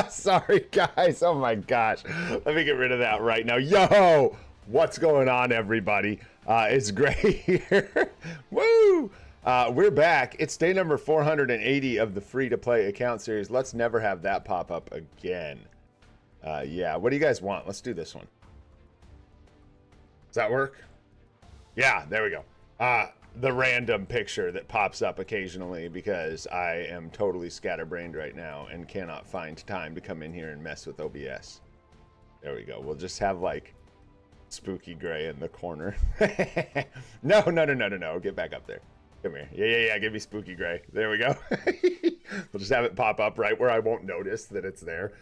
Sorry, guys. Oh my gosh. Let me get rid of that right now. Yo, what's going on, everybody? It's Gray here. Woo! We're back. It's day number 480 of the free-to-play account series. Let's never have that pop up again. Yeah, what do you guys want? Let's do this one. Does that work? Yeah, there we go. The random picture that pops up occasionally because I am totally scatterbrained right now and cannot find time to come in here and mess with OBS. There we go. We'll just have like spooky gray in the corner. No. Get back up there. Come here. Yeah. Give me spooky gray. There we go. We'll just have it pop up right where I won't notice that it's there.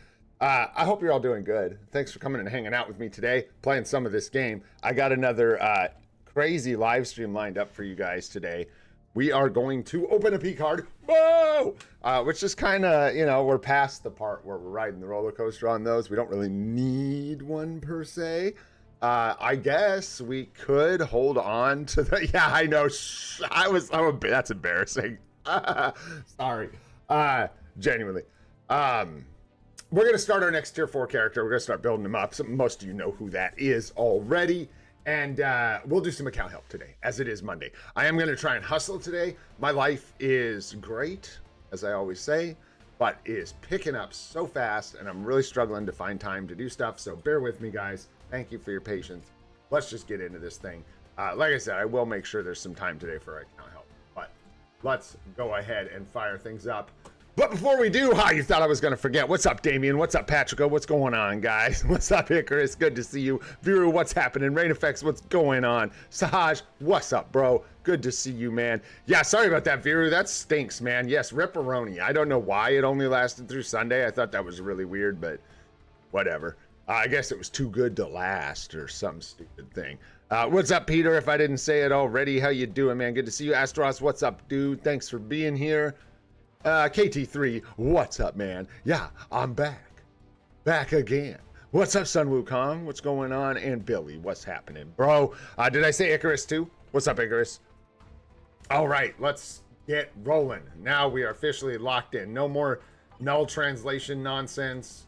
I hope you're all doing good. Thanks for coming and hanging out with me today, playing some of this game. I got another crazy live stream lined up for you guys today. We are going to open a PiCard, whoa! Which is kind of, we're past the part where we're riding the roller coaster on those. We don't really need one per se. I guess we could hold on to the, yeah, I know, that's embarrassing. Sorry, genuinely. We're going to start our next tier 4 character. We're going to start building them up. Most of you know who that is already. And we'll do some account help today, as it is Monday. I am going to try and hustle today. My life is great, as I always say, but it is picking up so fast, and I'm really struggling to find time to do stuff. So bear with me, guys. Thank you for your patience. Let's just get into this thing. Like I said, I will make sure there's some time today for account help. But let's go ahead and fire things up. But before we do, you thought I was going to forget. What's up, Damien? What's up, Patrick? What's going on, guys? What's up, Icarus? Good to see you. Viru, what's happening? Rain Effects, what's going on? Sahaj, what's up, bro? Good to see you, man. Yeah, sorry about that, Viru. That stinks, man. Yes, Ripperoni. I don't know why it only lasted through Sunday. I thought that was really weird, but whatever. I guess it was too good to last or some stupid thing. What's up, Peter? If I didn't say it already, how you doing, man? Good to see you. Astros, what's up, dude? Thanks for being here. KT3, what's up, man? Yeah, I'm back. Back again. What's up, Sun Wukong? What's going on? And Billy, what's happening? Bro, did I say Icarus too? What's up, Icarus? All right, let's get rolling. Now we are officially locked in. No more null translation nonsense.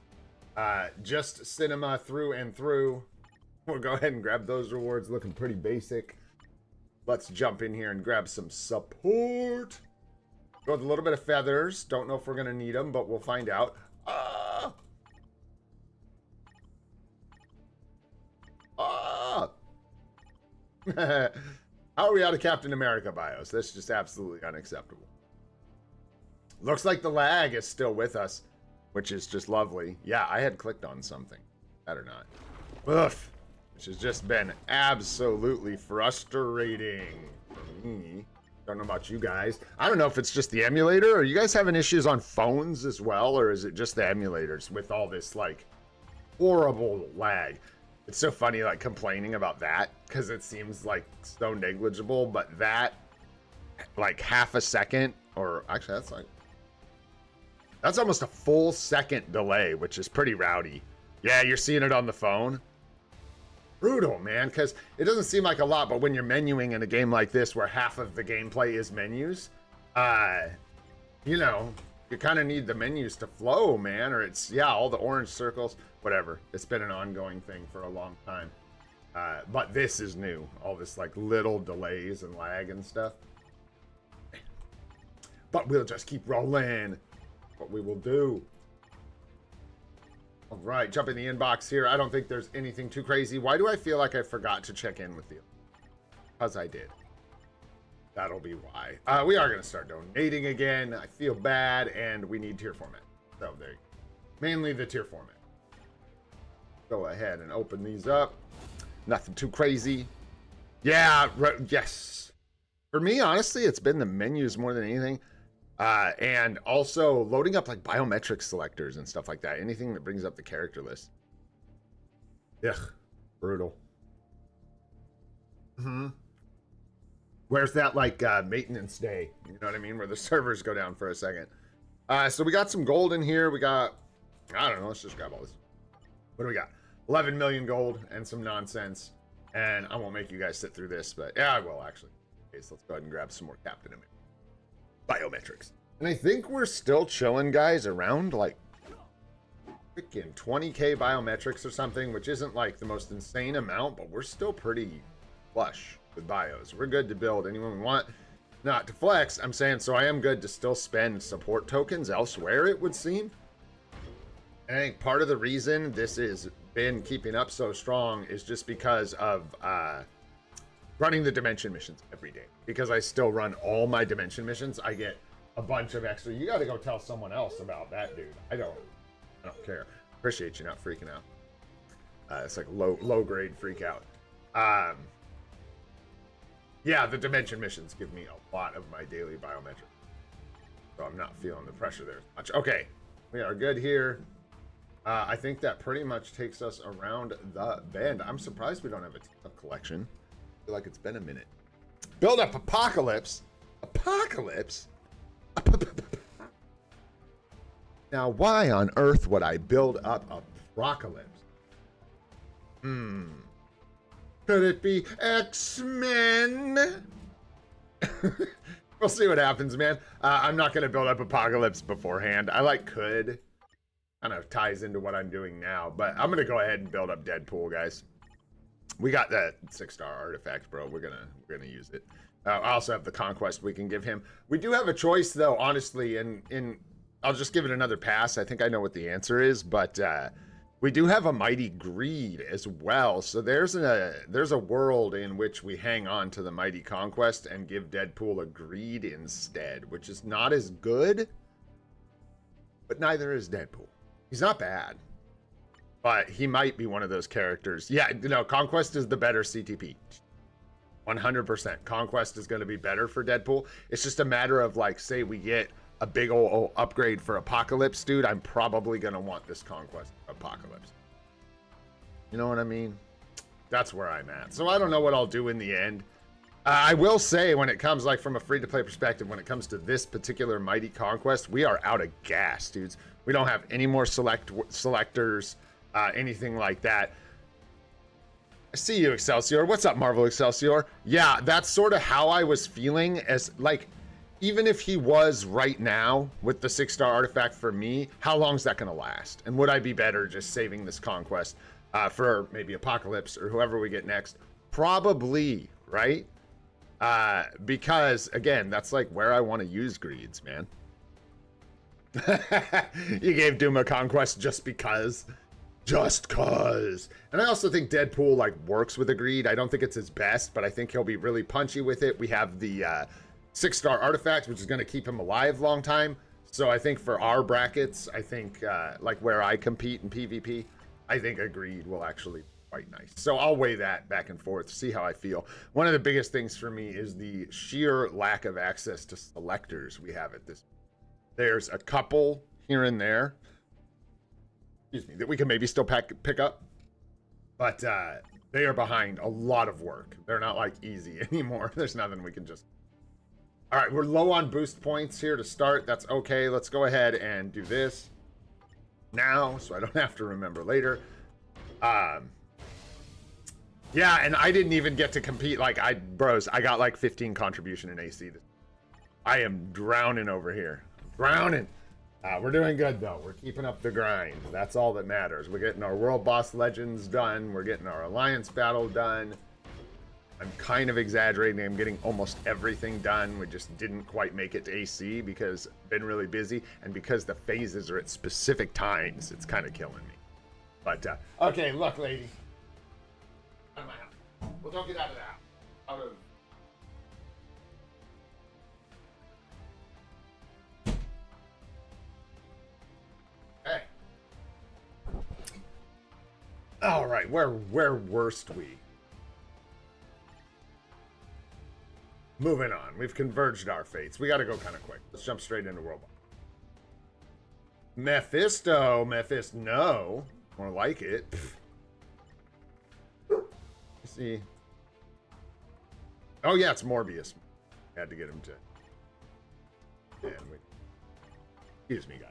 Just cinema through and through. We'll go ahead and grab those rewards. Looking pretty basic. Let's jump in here and grab some support. Go with a little bit of feathers. Don't know if we're going to need them, but we'll find out. How are we out of Captain America bios? That's just absolutely unacceptable. Looks like the lag is still with us, which is just lovely. Yeah, I had clicked on something. That or not. Ugh. Which has just been absolutely frustrating for me. Don't know about you guys. I don't know if it's just the emulator. Are you guys having issues on phones as well? Or is it just the emulators with all this like horrible lag? It's so funny like complaining about that because it seems like so negligible, but that like half a second, or actually that's almost a full second delay, which is pretty rowdy. Yeah, you're seeing it on the phone. Brutal, man, because it doesn't seem like a lot, but when you're menuing in a game like this where half of the gameplay is menus, you kind of need the menus to flow, man, or it's, yeah, all the orange circles, whatever. It's been an ongoing thing for a long time. But this is new, all this like little delays and lag and stuff. But we'll just keep rolling. What we will do. All right, jump in the inbox here. I don't think there's anything too crazy. Why do I feel like I forgot to check in with you? Because I did. That'll be why. We are going to start donating again. I feel bad, and we need tier format. So there you go. Mainly the tier format. Go ahead and open these up. Nothing too crazy. Yeah, yes. For me, honestly, it's been the menus more than anything. And also loading up like biometric selectors and stuff like that. Anything that brings up the character list. Ugh, brutal. Where's that like maintenance day? You know what I mean? Where the servers go down for a second. So we got some gold in here. We got, I don't know, let's just grab all this. What do we got? 11 million gold and some nonsense. And I won't make you guys sit through this, but yeah, I will actually. Okay, so let's go ahead and grab some more Captain America biometrics. And I think we're still chilling, guys, around like freaking 20k biometrics or something, which isn't like the most insane amount, but we're still pretty flush with bios. We're good to build anyone we want. Not to flex, I'm saying, so I am good to still spend support tokens elsewhere, it would seem. And I think part of the reason this has been keeping up so strong is just because of running the dimension missions every day. Because I still run all my dimension missions, I get a bunch of extra. You got to go tell someone else about that, dude. I don't care. Appreciate you not freaking out. It's like low grade freak out. Yeah, the dimension missions give me a lot of my daily biometrics, so I'm not feeling the pressure there much. Okay, we are good here. I think that pretty much takes us around the bend. I'm surprised we don't have a team-up collection. I feel like it's been a minute. Build up Apocalypse. Apocalypse? Now, why on earth would I build up Apocalypse? Could it be X-Men? We'll see what happens, man. I'm not going to build up Apocalypse beforehand. I like could. Kind of ties into what I'm doing now. But I'm going to go ahead and build up Deadpool, guys. We got that 6-star artifact, bro. We're gonna use it. I also have the conquest we can give him. We do have a choice, though, honestly, and I'll just give it another pass. I think I know what the answer is, but we do have a Mighty Greed as well. So there's a world in which we hang on to the Mighty Conquest and give Deadpool a Greed instead, which is not as good, but neither is Deadpool. He's not bad, but he might be one of those characters. Yeah, Conquest is the better CTP. 100%. Conquest is going to be better for Deadpool. It's just a matter of, like, say we get a big old upgrade for Apocalypse, dude, I'm probably going to want this Conquest Apocalypse. You know what I mean? That's where I'm at. So I don't know what I'll do in the end. I will say, when it comes, like, from a free-to-play perspective, when it comes to this particular Mighty Conquest, we are out of gas, dudes. We don't have any more selectors, anything like that. I see you, Excelsior. What's up, Marvel Excelsior? Yeah, that's sort of how I was feeling, as, like, even if he was right now with the 6-star artifact for me, how long is that going to last? And would I be better just saving this Conquest for maybe Apocalypse or whoever we get next? Probably, right? Because, again, that's like where I want to use greeds, man. You gave Doom a Conquest just because. Just cause. And I also think Deadpool, like, works with a greed. I don't think it's his best, but I think he'll be really punchy with it. We have the 6-star artifact, which is going to keep him alive long time. So I think for our brackets, I think, like, where I compete in PvP, I think a greed will actually be quite nice. So I'll weigh that back and forth, see how I feel. One of the biggest things for me is the sheer lack of access to selectors we have at this. There's a couple here and there, excuse me, that we can maybe still pick up, but they are behind a lot of work. They're not, like, easy anymore. There's nothing we can just. All right, we're low on boost points here to start. That's okay. Let's go ahead and do this now so I don't have to remember later. Yeah, and I didn't even get to compete. Like, I got like 15 contribution in AC. I am drowning over here. Drowning. We're doing good, though. We're keeping up the grind. That's all that matters. We're getting our World Boss Legends done. We're getting our Alliance Battle done. I'm kind of exaggerating. I'm getting almost everything done. We just didn't quite make it to AC because I've been really busy. And because the phases are at specific times, it's kind of killing me. But, okay, look, lady. Out of my house. Well, don't get out of the house. Out of... Hey. All right, where worst we? Moving on. We've converged our fates. We got to go kind of quick. Let's jump straight into World Boss. Mephisto. No. More like it. Let's see. Oh, yeah, it's Morbius. Had to get him to. Excuse me, guys.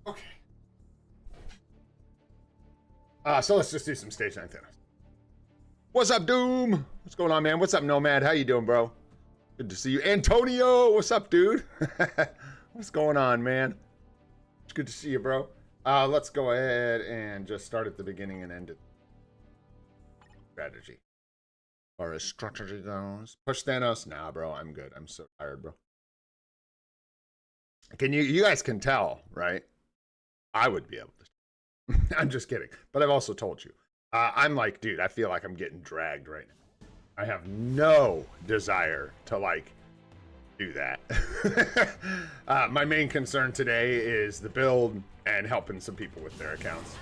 Okay. So let's just do some stage 9 Thanos. What's up, Doom? What's going on, man? What's up, Nomad? How you doing, bro? Good to see you. Antonio, what's up, dude? What's going on, man? It's good to see you, bro. Let's go ahead and just start at the beginning and end it. Strategy. As far as strategy goes. Push Thanos? Nah, bro, I'm good. I'm so tired, bro. You guys can tell, right? I would be able to. I'm just kidding. But I've also told you. I'm like, dude, I feel like I'm getting dragged right now. I have no desire to, like, do that. My main concern today is the build and helping some people with their accounts.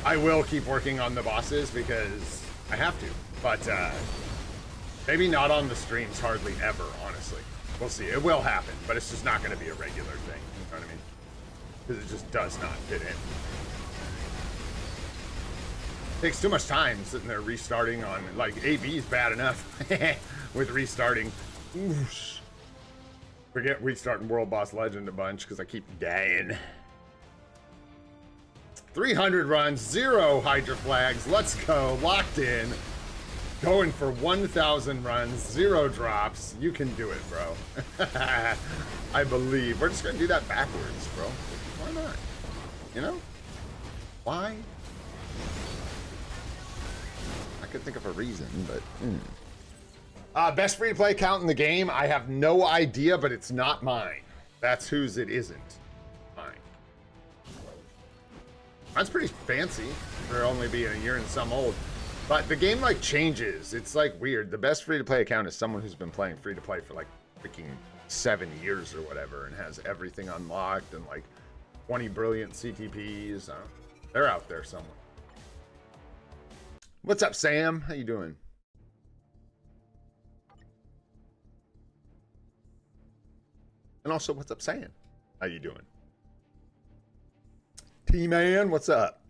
I will keep working on the bosses because I have to. But maybe not on the streams hardly ever, honestly. We'll see. It will happen, but it's just not going to be a regular thing. You know what I mean? Because it just does not fit in. Takes too much time sitting there restarting on, like, AB is bad enough with restarting. Oosh. Forget restarting World Boss Legend a bunch because I keep dying. 300 runs, 0 Hydra flags. Let's go. Locked in. Going for 1,000 runs, 0 drops. You can do it, bro. I believe. We're just going to do that backwards, bro. Why not? You know? Why? I could think of a reason, but... best free-to-play account in the game? I have no idea, but it's not mine. That's whose it isn't. Mine. Mine's pretty fancy for only being a year and some old. But the game, like, changes. It's, like, weird. The best free-to-play account is someone who's been playing free-to-play for, like, freaking 7 years or whatever and has everything unlocked and, like, 20 brilliant CTPs. They're out there somewhere. What's up, Sam? How you doing? And also, what's up, Sam? How you doing? T-Man, what's up?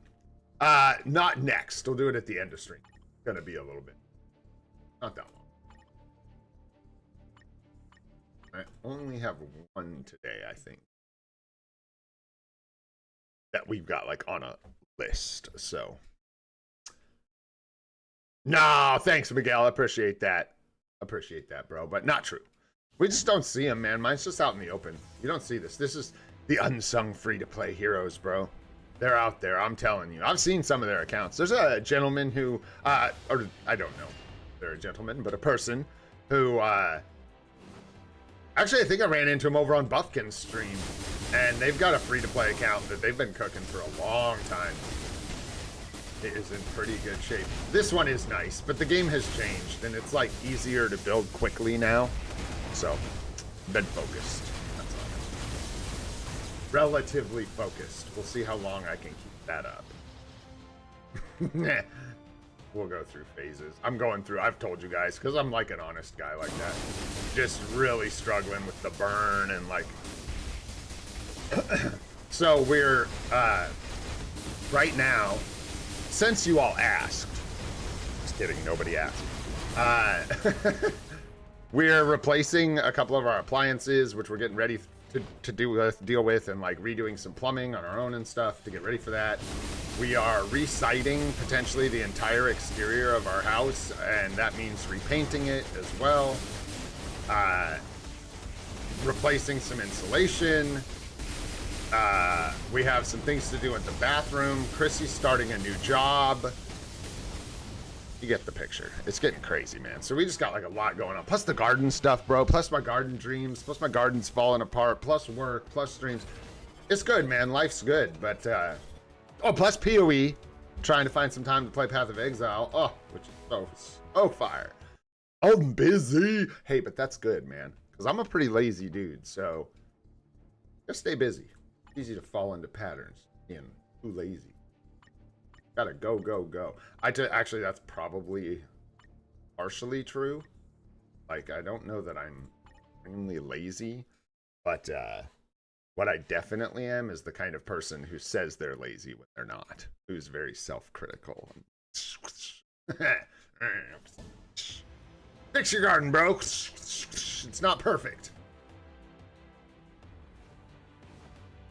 Not next. We'll do it at the end of stream. It's gonna be a little bit. Not that long. I only have one today, I think. That we've got, like, on a list, so. No, thanks, Miguel. I appreciate that. Appreciate that, bro. But not true. We just don't see them, man. Mine's just out in the open. You don't see this. This is the unsung free-to-play heroes, bro. They're out there. I'm telling you. I've seen some of their accounts. There's a gentleman who, or I don't know. They're a gentleman, but a person who, actually, I think I ran into him over on Buffkin's stream. And they've got a free-to-play account that they've been cooking for a long time. It is in pretty good shape. This one is nice, but the game has changed, and it's, like, easier to build quickly now. So, been focused. That's all. Relatively focused. We'll see how long I can keep that up. We'll go through phases. I'm going through, I've told you guys, because I'm like an honest guy like that. Just really struggling with the burn and, like... So, we're, right now... Since you all asked, just kidding, nobody asked. We're replacing a couple of our appliances, which we're getting ready to deal with, and, like, redoing some plumbing on our own and stuff to get ready for that. We are resiting potentially the entire exterior of our house, and that means repainting it as well. Replacing some insulation. We have some things to do at the bathroom. Chrissy's starting a new job. You get the picture. It's getting crazy, man. So we just got, like, a lot going on. Plus the garden stuff, bro. Plus my garden dreams. Plus my garden's falling apart. Plus work. Plus streams. It's good, man. Life's good. But, oh, plus PoE. Trying to find some time to play Path of Exile. Oh, which is so fire. I'm busy. Hey, but that's good, man. Because I'm a pretty lazy dude. So just stay busy. Easy to fall into patterns. Being too lazy. Gotta go, go, go. Actually, that's probably partially true. Like, I don't know that I'm extremely lazy, but what I definitely am is the kind of person who says they're lazy when they're not. Who's very self-critical. Fix your garden, bro. It's not perfect.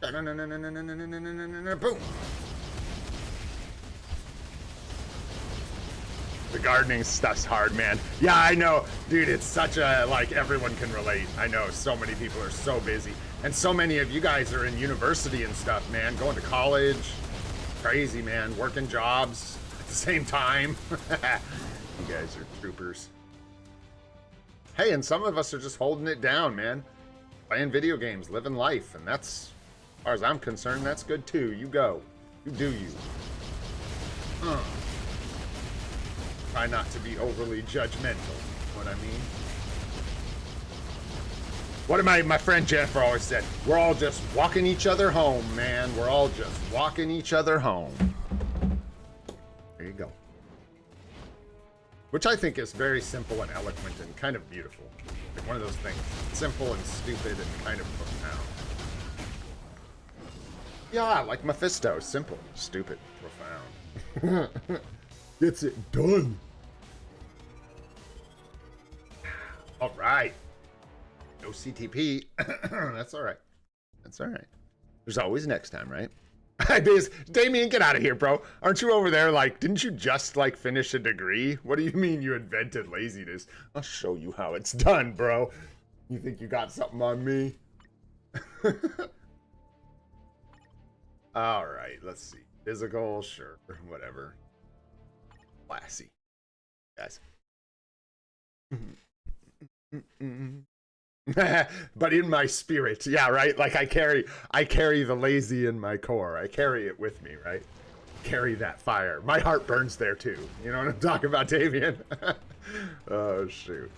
Boom. The gardening stuff's hard, man. Yeah, I know. Dude, it's such a, like, everyone can relate. I know so many people are so busy. And so many of you guys are in university and stuff, man. Going to college. Crazy, man. Working jobs at the same time. You guys are troopers. Hey, and some of us are just holding it down, man. Playing video games, living life. And that's, as far as I'm concerned, that's good too. You go. You do you. Try not to be overly judgmental, you know what I mean? What did my friend Jennifer always said? We're all just walking each other home, man. We're all just walking each other home. There you go. Which I think is very simple and eloquent and kind of beautiful. Like one of those things. Simple and stupid and kind of profound. Yeah, like Mephisto. Simple, stupid, profound. Gets it done. All right. No CTP. That's all right. That's all right. There's always next time, right? Damien, get out of here, bro. Aren't you over there, like, didn't you just, like, finish a degree? What do you mean you invented laziness? I'll show you how it's done, bro. You think you got something on me? All right, let's see. Physical, sure, whatever. Classy, guys. But in my spirit, yeah, right? Like I carry the lazy in my core. I carry it with me, right? Carry that fire. My heart burns there too. You know what I'm talking about, Damien? Oh, shoot.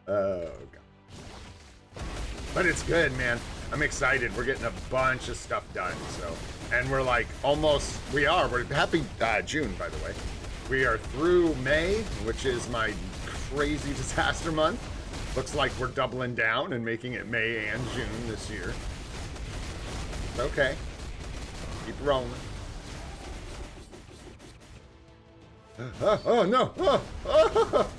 Oh, God. But it's good, man. I'm excited. We're getting a bunch of stuff done, so. And we're like almost, we're happy June, by the way. We are through May, which is my crazy disaster month. Looks like we're doubling down and making it May and June this year. Okay. Keep rolling. Oh no! Oh.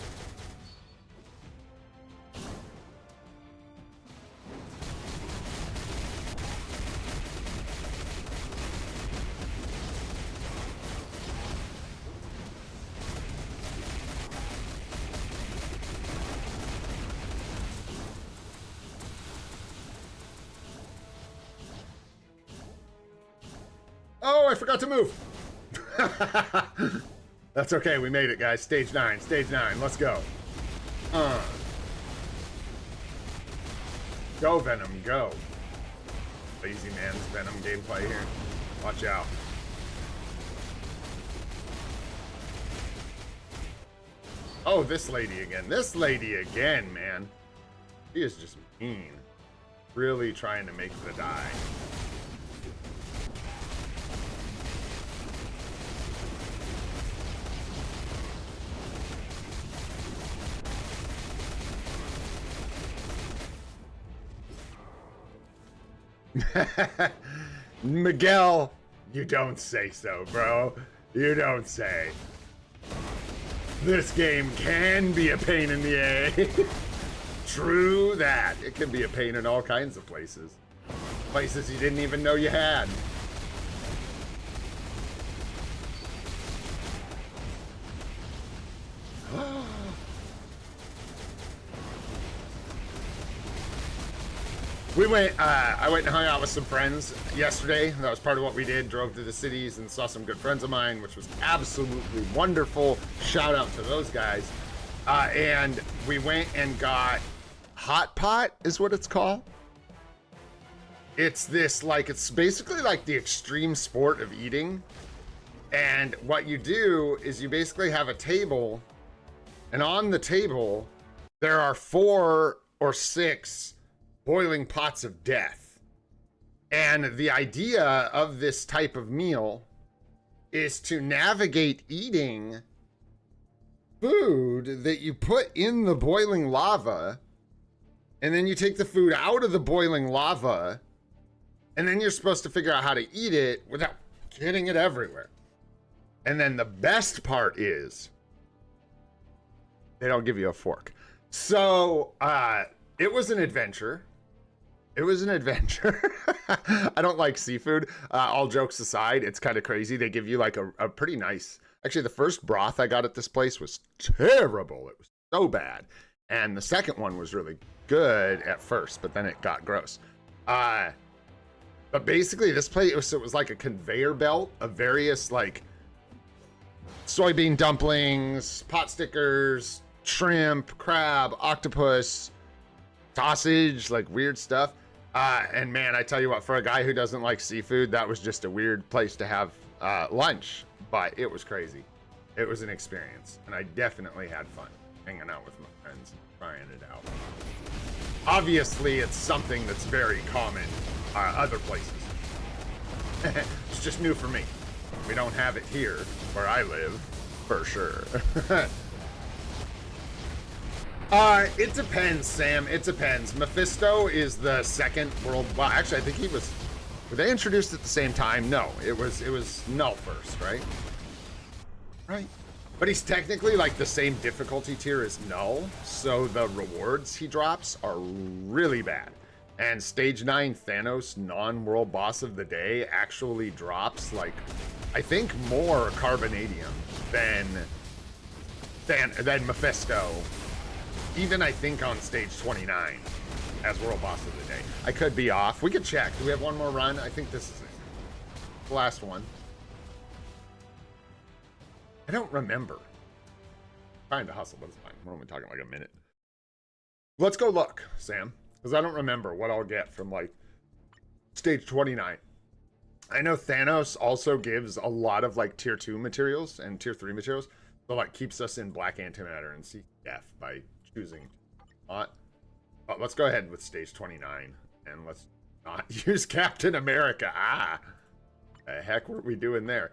Oh, I forgot to move. That's okay. We made it, guys. Stage 9. Stage 9. Let's go. Go, Venom. Go. Lazy man's Venom gameplay here. Watch out. Oh, this lady again. This lady again, man. She is just mean. Really trying to make the die. Miguel, you don't say so, bro. You don't say. This game can be a pain in the A. True that. It can be a pain in all kinds of places. Places you didn't even know you had. I went and hung out with some friends yesterday. That was part of what we did. Drove to the cities and saw some good friends of mine, which was absolutely wonderful. Shout out to those guys. And we went and got Hot Pot is what it's called. It's this, like, it's basically like the extreme sport of eating. And what you do is you basically have a table, and on the table, there are 4 or 6 boiling pots of death. And the idea of this type of meal is to navigate eating food that you put in the boiling lava, and then you take the food out of the boiling lava, and then you're supposed to figure out how to eat it without getting it everywhere. And then the best part is they don't give you a fork. So it was an adventure. It was an adventure. I don't like seafood. All jokes aside, it's kind of crazy. They give you like a pretty nice... Actually, the first broth I got at this place was terrible. It was so bad. And the second one was really good at first, but then it got gross. But basically, this place, it was like a conveyor belt of various like soybean dumplings, pot stickers, shrimp, crab, octopus, sausage, like weird stuff. And man, I tell you what, for a guy who doesn't like seafood, that was just a weird place to have lunch, but it was crazy. It was an experience, and I definitely had fun hanging out with my friends and trying it out. Obviously, it's something that's very common other places. It's just new for me. We don't have it here where I live, for sure. It depends, Sam. It depends. Mephisto is the second world. Well, actually, I think he was. Were they introduced at the same time? No, it was Null first, right? Right. But he's technically like the same difficulty tier as Null, so the rewards he drops are really bad. And Stage 9 Thanos, non-world boss of the day, actually drops like, I think, more Carbonadium than Mephisto. Even I think on stage 29 as world boss of the day. I could be off. We could check. Do we have one more run? I think this is it. The last one. I don't remember. Trying to hustle, but it's fine. We're only talking like a minute. Let's go look, Sam, because I don't remember what I'll get from like stage 29. I know Thanos also gives a lot of like tier 2 materials and tier 3 materials. So like keeps us in black antimatter and CF by choosing not. But let's go ahead with stage 29 and let's not use Captain America. The heck were we doing there?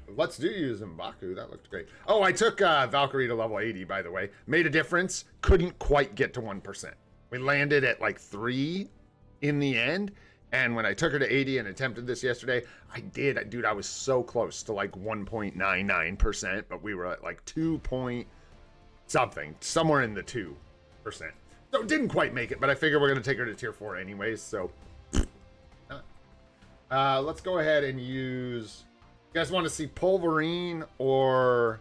Let's use M'Baku. That looked great. Oh, I took Valkyrie to level 80, by the way. Made a difference. Couldn't quite get to 1%. We landed at like 3 in the end. And when I took her to 80 and attempted this yesterday, I did. Dude, I was so close to like 1.99%, but we were at like 2 point something, somewhere in the 2%. So didn't quite make it, but I figure we're going to take her to tier 4 anyways, so. Let's go ahead and use... You guys want to see Pulverine or...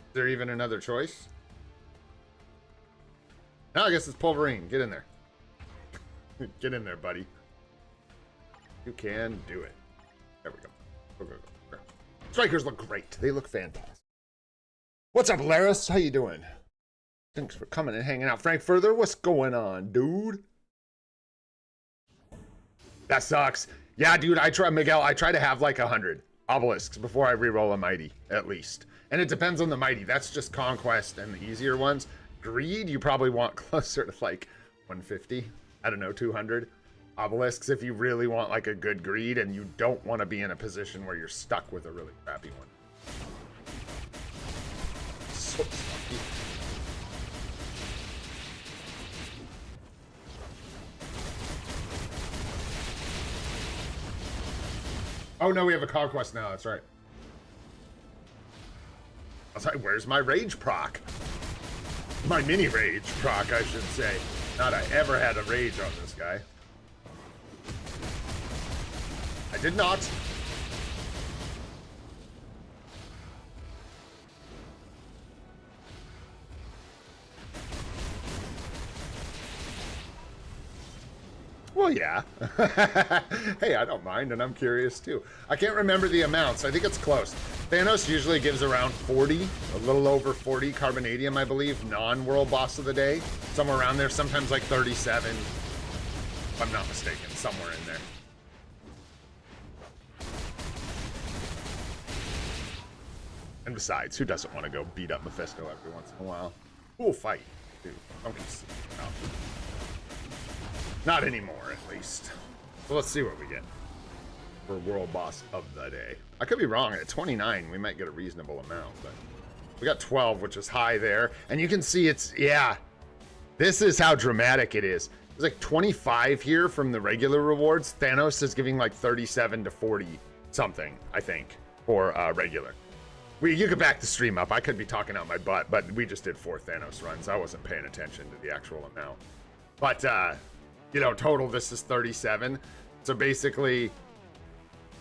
Is there even another choice? No, I guess it's Pulverine. Get in there. Get in there, buddy. You can do it. There we go. Go, go, go. Strikers look great. They look fantastic. What's up, Laris? How you doing? Thanks for coming and hanging out. Frank Further, what's going on, dude? That sucks. Yeah, dude, Miguel, I try to have like 100 obelisks before I reroll a mighty, at least. And it depends on the mighty. That's just conquest and the easier ones. Greed, you probably want closer to like 150. I don't know, 200 obelisks if you really want like a good greed and you don't want to be in a position where you're stuck with a really crappy one. So sucky. Oh no, we have a conquest now, that's right. I was like, where's my rage proc? My mini rage proc, I should say. Not I ever had a rage on this guy. I did not. Well, yeah. Hey, I don't mind, and I'm curious too. I can't remember the amounts. I think it's close. Thanos usually gives around 40, a little over 40 Carbonadium, I believe, non-world boss of the day. Somewhere around there, sometimes like 37, if I'm not mistaken, somewhere in there. And besides, who doesn't want to go beat up Mephisto every once in a while? Cool fight, dude. I'm gonna see. No. Not anymore, at least. So let's see what we get for world boss of the day. I could be wrong. At 29, we might get a reasonable amount, but we got 12, which is high there. And you can see it's, yeah, this is how dramatic it is. There's like 25 here from the regular rewards. Thanos is giving like 37 to 40 something, I think, for regular. You could back the stream up. I could be talking out my butt, but we just did 4 Thanos runs. I wasn't paying attention to the actual amount. But you know, total this is 37. So basically,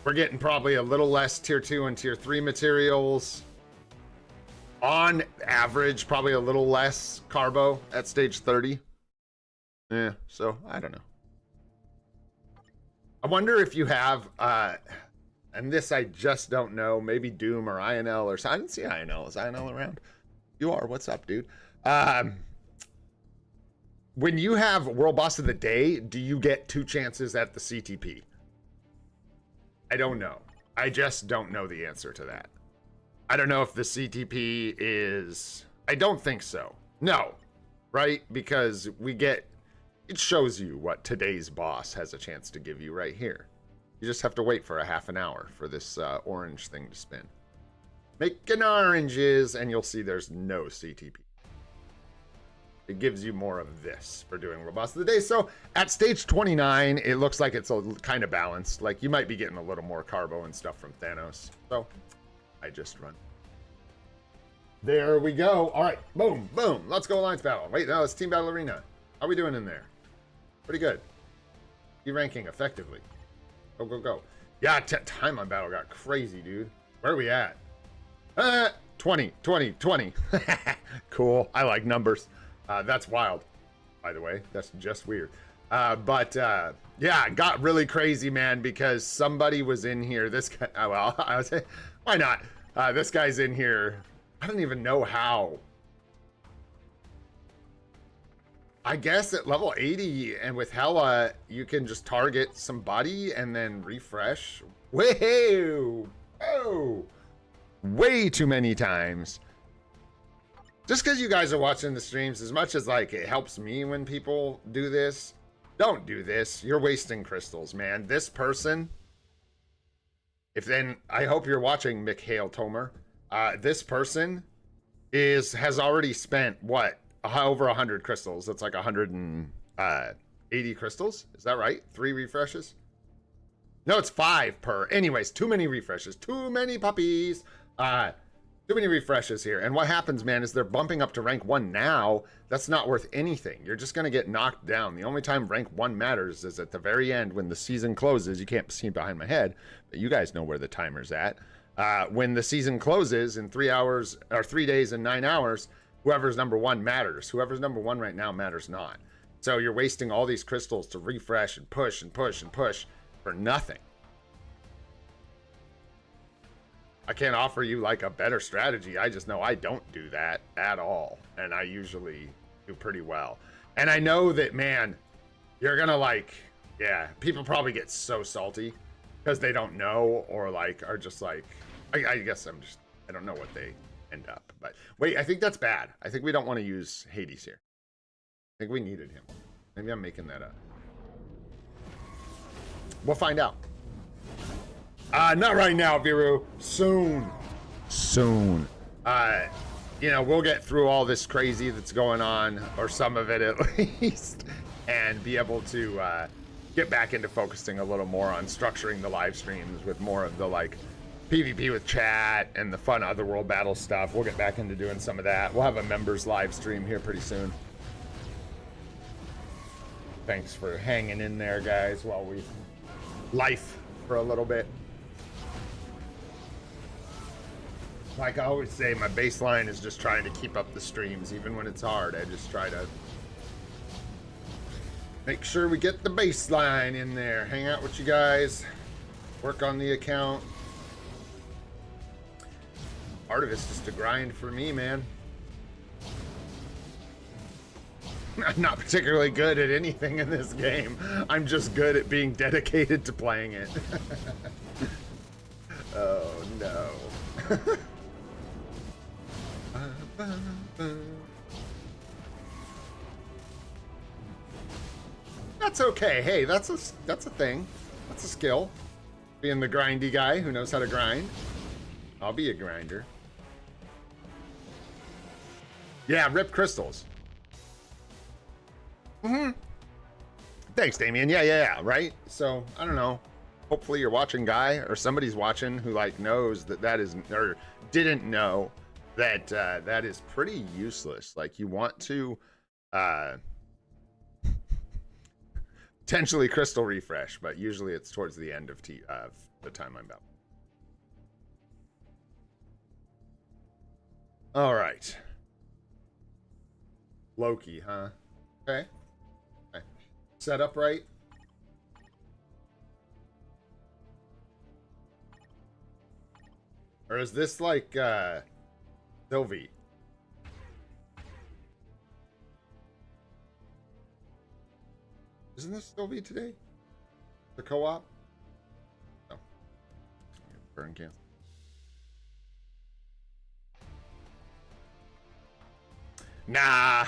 we're getting probably a little less tier 2 and tier 3 materials. On average, probably a little less carbo at stage 30. Yeah, so I don't know. I wonder if you have, and this I just don't know, maybe Doom or INL or something. I didn't see INL. Is INL around? You are. What's up, dude? When you have World Boss of the Day, do you get 2 chances at the CTP? I don't know. I just don't know the answer to that. I don't know if the CTP is... I don't think so. No. Right? Because we get... It shows you what today's boss has a chance to give you right here. You just have to wait for a half an hour for this orange thing to spin. Making oranges, and you'll see there's no CTP. It gives you more of this for doing World Boss of the Day. So at stage 29, it looks like it's a kind of balanced. Like you might be getting a little more carbo and stuff from Thanos. So I just run. There we go. All right, boom, boom. Let's go Alliance Battle. Wait, no, it's Team Battle Arena. How are we doing in there? Pretty good. E-ranking effectively. Go, go, go. Yeah, time on battle got crazy, dude. Where are we at? 20, 20, 20. Cool. I like numbers. That's wild, by the way. That's just weird. Yeah, it got really crazy, man, because somebody was in here. This guy, well, I was, why not? This guy's in here. I don't even know how. I guess at level 80 and with Hela, you can just target somebody and then refresh. Whoa! Oh! Way too many times. Just because you guys are watching the streams, as much as like it helps me when people do this, don't do this. You're wasting crystals, man. This person, if then, I hope you're watching Mikhail Tomer. This person has already spent, what? Over 100 crystals. That's like 180 crystals. Is that right? 3 refreshes? No, it's 5 per. Anyways, too many refreshes. Too many puppies. Too many refreshes here. And what happens, man, is they're bumping up to rank 1 now. That's not worth anything. You're just going to get knocked down. The only time rank 1 matters is at the very end when the season closes. You can't see behind my head, but you guys know where the timer's at. When the season closes in 3 hours, or 3 days and 9 hours, whoever's number 1 matters. Whoever's number 1 right now matters not. So you're wasting all these crystals to refresh and push and push and push for nothing. I can't offer you like a better strategy. I just know I don't do that at all. And I usually do pretty well. And I know that, man, you're gonna like, yeah, people probably get so salty because they don't know or like are just like, I guess I don't know what they end up. But wait, I think that's bad. I think we don't want to use Hades here. I think we needed him. Maybe I'm making that up. We'll find out. Not right now, Viru. Soon. Soon. You know, we'll get through all this crazy that's going on, or some of it at least, and be able to get back into focusing a little more on structuring the live streams with more of the like PvP with chat and the fun otherworld battle stuff. We'll get back into doing some of that. We'll have a members live stream here pretty soon. Thanks for hanging in there, guys, while we life for a little bit. Like I always say, my baseline is just trying to keep up the streams, even when it's hard. I just try to make sure we get the baseline in there. Hang out with you guys, work on the account. Part of it's just a grind for me, man. I'm not particularly good at anything in this game. I'm just good at being dedicated to playing it. Oh, no. That's okay. Hey, that's a thing. That's a skill. Being the grindy guy who knows how to grind. I'll be a grinder. Yeah, rip crystals. Thanks, Damien. Yeah, right? So, I don't know. Hopefully you're watching, guy, or somebody's watching who, like, knows that is, or didn't know that that is pretty useless. Like, you want to, Potentially crystal refresh, but usually it's towards the end of the time I'm about. All right. Loki, huh? Okay. Set up right. Or is this like Sylvie? Isn't this Sylvie today? The co-op? No. Burn cancel. Nah.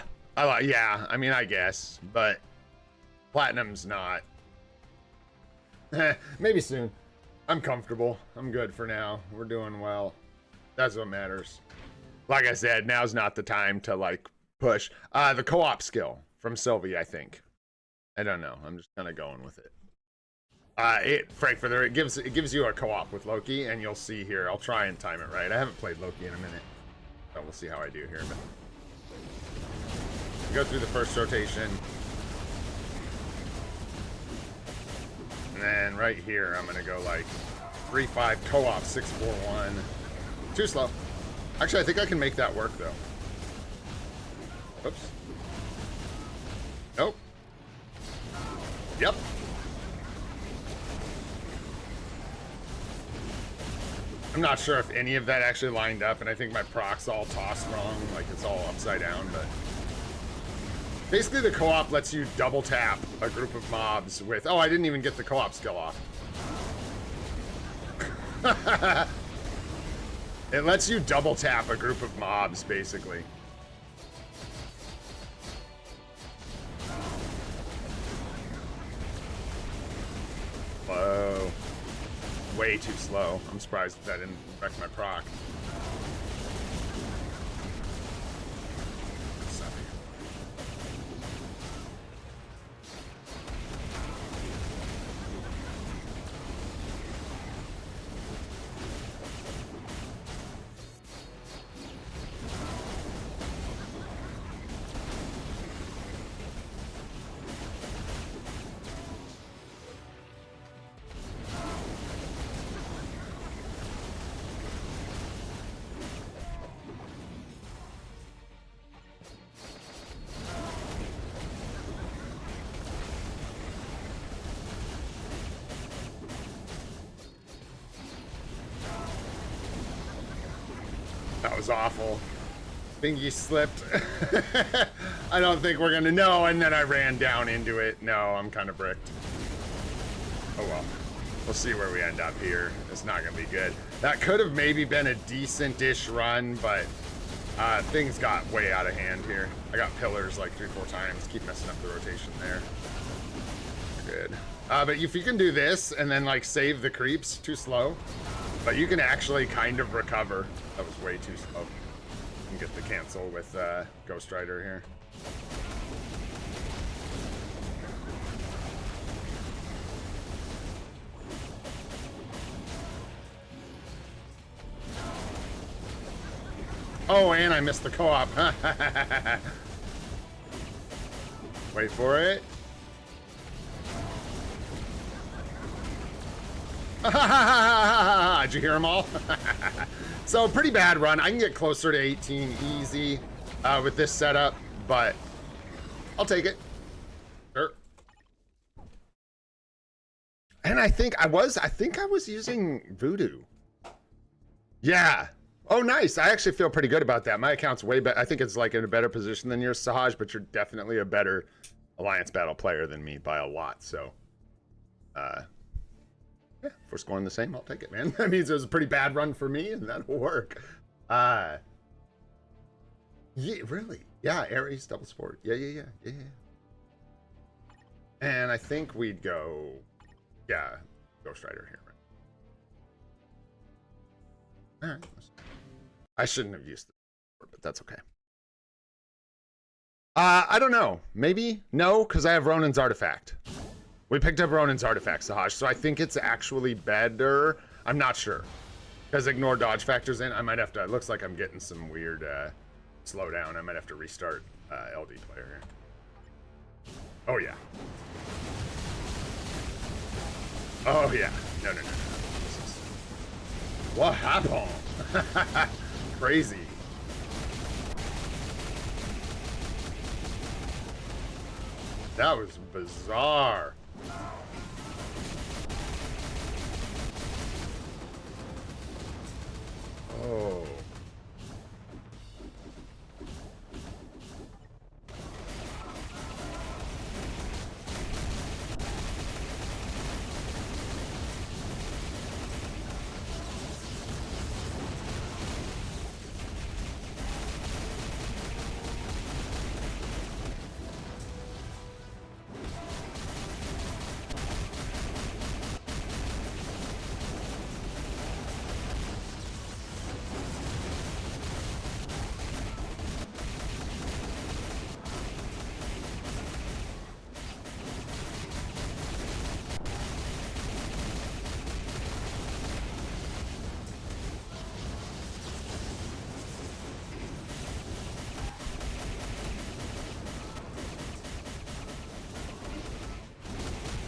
Yeah, I mean, I guess, but Platinum's not. Maybe soon. I'm comfortable. I'm good for now. We're doing well. That's what matters. Like I said, now's not the time to like push. The co-op skill from Sylvie, I think. I don't know. I'm just kind of going with it. Frankfurter, it gives you a co-op with Loki, and you'll see here. I'll try and time it right. I haven't played Loki in a minute, so we'll see how I do here. But go through the first rotation. And then right here, I'm gonna go like 3-5 co-op 6-4-1. Too slow. Actually, I think I can make that work though. Oops. Nope. Yep. I'm not sure if any of that actually lined up, and I think my proc's all tossed wrong, like it's all upside down, but basically the co-op lets you double tap a group of mobs with, oh, I didn't even get the co-op skill off. It lets you double tap a group of mobs, basically. Slow. Way too slow. I'm surprised if that didn't wreck my proc. That was awful. Bingy slipped. I don't think we're gonna know, and then I ran down into it. No, I'm kind of bricked. Oh well. We'll see where we end up here. It's not gonna be good. That could have maybe been a decent-ish run, but things got way out of hand here. I got pillars like 3-4 times. Keep messing up the rotation there. Good. But if you can do this and then like save the creeps, too slow. But you can actually kind of recover. That was way too slow. And get the cancel with Ghost Rider here. Oh, and I missed the co-op. Wait for it. Did you hear them all? So pretty bad run. I can get closer to 18 easy with this setup, but I'll take it. Sure. And I think I was using Voodoo. Yeah. Oh, nice. I actually feel pretty good about that. My account's way better. I think it's like in a better position than yours, Sahaj, but you're definitely a better Alliance Battle player than me by a lot. So, yeah, if we're scoring the same, I'll take it, man. That means it was a pretty bad run for me, and that'll work. Yeah, really. Yeah, Ares double sport. Yeah. And I think we'd go, yeah, Ghost Rider here. All right. I shouldn't have used it, but that's okay. I don't know. Maybe? No, because I have Ronin's Artifact. We picked up Ronin's Artifact, Sahaj, so I think it's actually better. I'm not sure. Because ignore dodge factors in. I might have to... It looks like I'm getting some weird slowdown. I might have to restart LD player here. Oh, yeah. Oh, yeah. No, no, no, no. This is... What happened? Crazy. That was bizarre. Oh.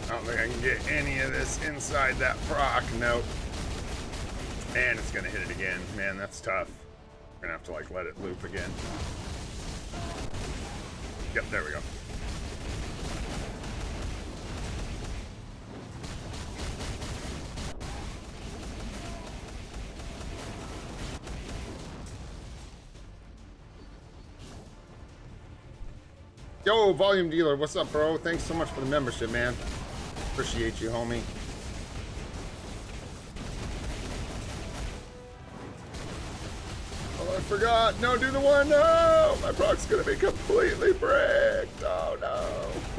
I don't think I can get any of this inside that proc. Nope. And it's gonna hit it again. Man, that's tough. We're gonna have to like let it loop again. Yep, there we go. Yo, Volume Dealer, what's up, bro? Thanks so much for the membership, man. Appreciate you, homie. Oh, I forgot. No, do the one. No, my proc's gonna be completely bricked. Oh no.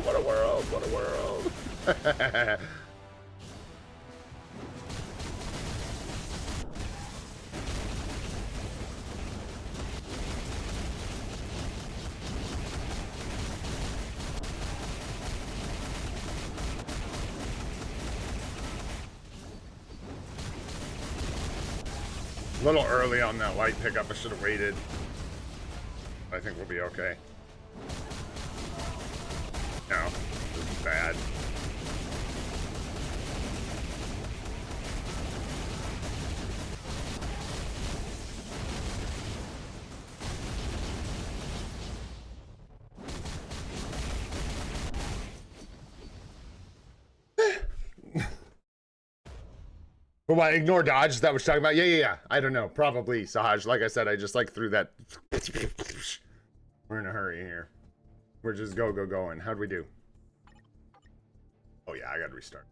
What a world. What a world. A little early on that light pickup. I should have waited. I think we'll be okay. No, this is bad. But what, ignore dodge? Is that what you're talking about? Yeah. I don't know. Probably, Sahaj. Like I said, I just like threw that. We're in a hurry here. We're just going. How'd we do? Oh, yeah, I gotta restart.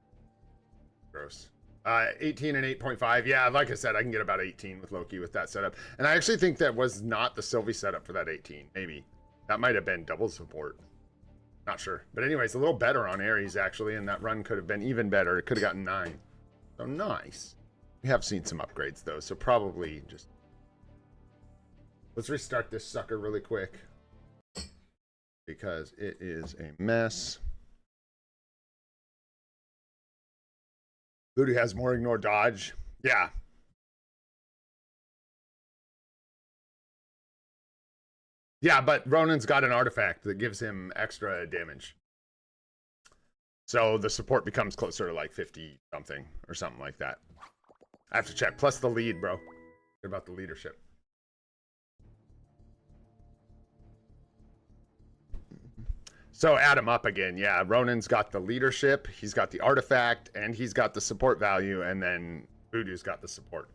Gross. 18 and 8.5. Yeah, like I said, I can get about 18 with Loki with that setup. And I actually think that was not the Sylvie setup for that 18. Maybe. That might have been double support. Not sure. But anyways, a little better on Ares, actually. And that run could have been even better. It could have gotten 9. So nice. We have seen some upgrades though, so probably just let's restart this sucker really quick because it is a mess. Voodoo has more ignore dodge. Yeah. Yeah, but Ronin's got an artifact that gives him extra damage. So the support becomes closer to like 50 something or something like that. I have to check. Plus the lead, bro. What about the leadership? So add him up again. Yeah, Ronin's got the leadership, he's got the artifact, and he's got the support value, and then Voodoo's got the support.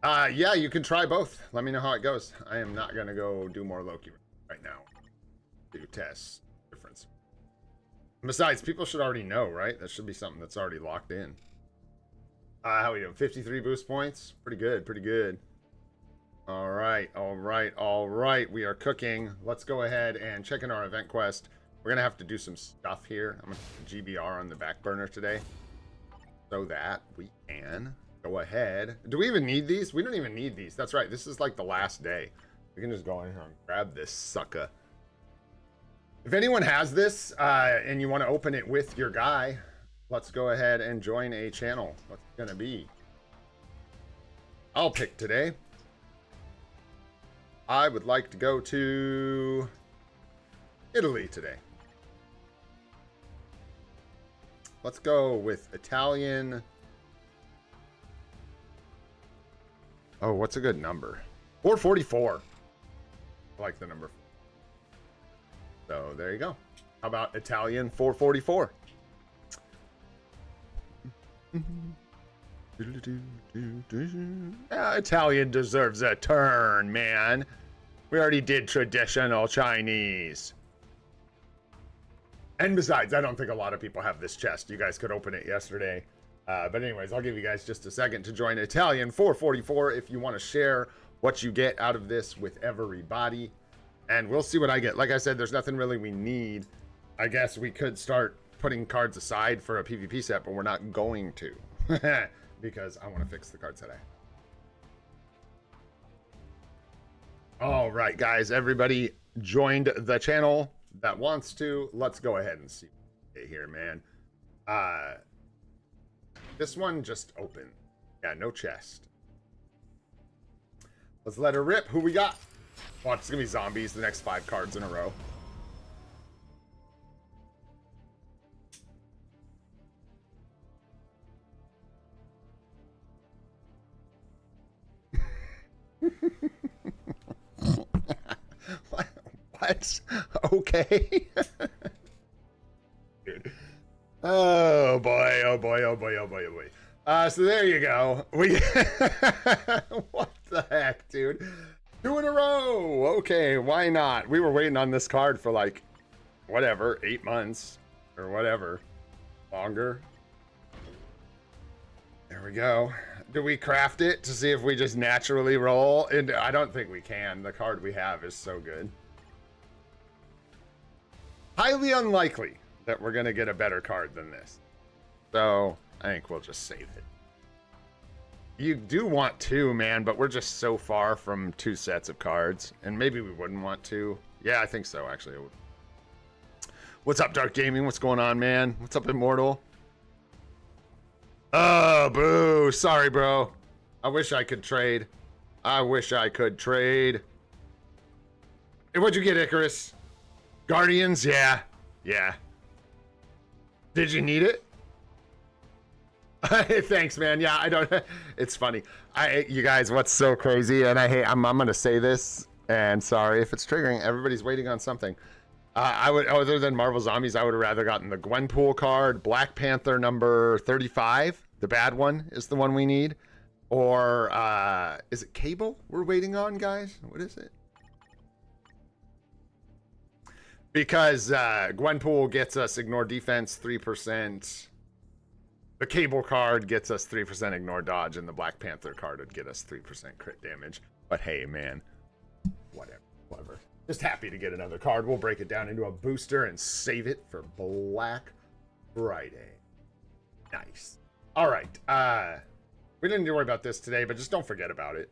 Yeah, you can try both. Let me know how it goes. I am not gonna go do more Loki right now. Do test difference. Besides, people should already know, right? That should be something that's already locked in. How are we doing? 53 boost points. Pretty good, pretty good. All right. We are cooking. Let's go ahead and check in our event quest. We're gonna have to do some stuff here. I'm gonna put GBR on the back burner today so that we can go ahead. Do we even need these? We don't even need these. That's right. This is like the last day. We can just go in here and grab this sucker. If anyone has this and you want to open it with your guy, let's go ahead and join a channel. What's it gonna be? I'll pick today. I would like to go to Italy today. Let's go with Italian. Oh, what's a good number? 444. I like the number. So there you go. How about Italian 444? Italian deserves a turn, man. We already did traditional Chinese. And besides, I don't think a lot of people have this chest. You guys could open it yesterday. But anyways, I'll give you guys just a second to join Italian 444 if you want to share what you get out of this with everybody. And we'll see what I get. Like I said, there's nothing really we need. I guess we could start putting cards aside for a PvP set, but we're not going to. Because I want to fix the cards today. All right, guys. Everybody joined the channel that wants to. Let's go ahead and see here, man. This one just opened. Yeah, no chest. Let's let her rip. Who we got? Oh, it's gonna be zombies the next 5 cards in a row. What? Okay. Dude. Oh boy, oh boy, oh boy, oh boy, oh boy. So there you go. We what the heck, dude? 2 in a row. Okay, why not? We were waiting on this card for like whatever, 8 months or whatever. Longer. There we go. Do we craft it to see if we just naturally roll? And I don't think we can. The card we have is so good. Highly unlikely that we're gonna get a better card than this. So I think we'll just save it. You do want 2, man, but we're just so far from 2 sets of cards. And maybe we wouldn't want to. Yeah, I think so, actually. What's up, Dark Gaming? What's going on, man? What's up, Immortal? Oh, boo. Sorry, bro. I wish I could trade. I wish I could trade. Hey, what'd you get, Icarus? Guardians? Yeah. Yeah. Did you need it? Thanks, man. Yeah, I don't. It's funny. You guys, what's so crazy? And I'm gonna say this, and sorry if it's triggering. Everybody's waiting on something. I would, other than Marvel Zombies, I would have rather gotten the Gwenpool card, Black Panther number 35. The bad one is the one we need, or is it Cable we're waiting on, guys? What is it? Because Gwenpool gets us ignore defense 3%. The Cable card gets us 3% ignore dodge, and the Black Panther card would get us 3% crit damage. But hey, man, whatever. Just happy to get another card. We'll break it down into a booster and save it for Black Friday. Nice. All right. We didn't need to worry about this today, but just don't forget about it.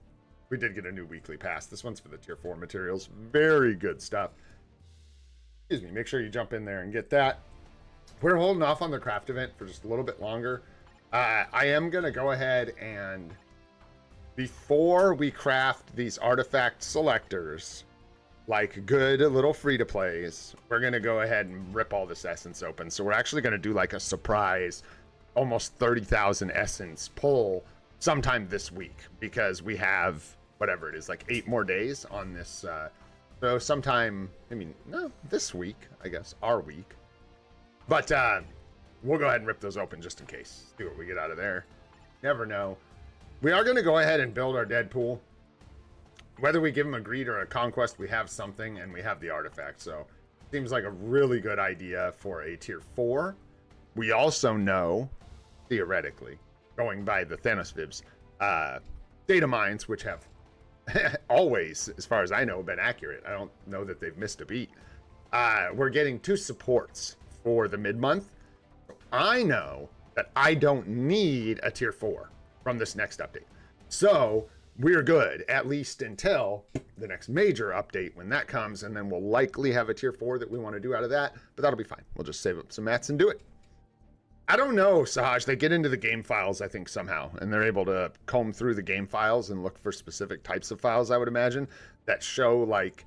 We did get a new weekly pass. This one's for the tier 4 materials. Very good stuff. Excuse me. Make sure you jump in there and get that. We're holding off on the craft event for just a little bit longer. I am going to go ahead and, before we craft these artifact selectors, like good little free-to-plays, we're going to go ahead and rip all this essence open. So we're actually going to do like a surprise, almost 30,000 essence pull sometime this week, because we have, whatever it is, like 8 more days on this. So sometime, no, this week, I guess, our week. But we'll go ahead and rip those open just in case. See what we get out of there. Never know. We are going to go ahead and build our Deadpool. Whether we give him a greed or a conquest, we have something, and we have the artifact. So seems like a really good idea for a tier 4. We also know, theoretically, going by the Thanos Vibs, data mines, which have always, as far as I know, been accurate. I don't know that they've missed a beat. We're getting 2 supports for the mid-month. I know that I don't need a tier 4 from this next update. So we're good, at least until the next major update when that comes, and then we'll likely have a tier 4 that we want to do out of that, but that'll be fine. We'll just save up some mats and do it. I don't know, Sahaj. They get into the game files, I think, somehow, and they're able to comb through the game files and look for specific types of files, I would imagine, that show, like,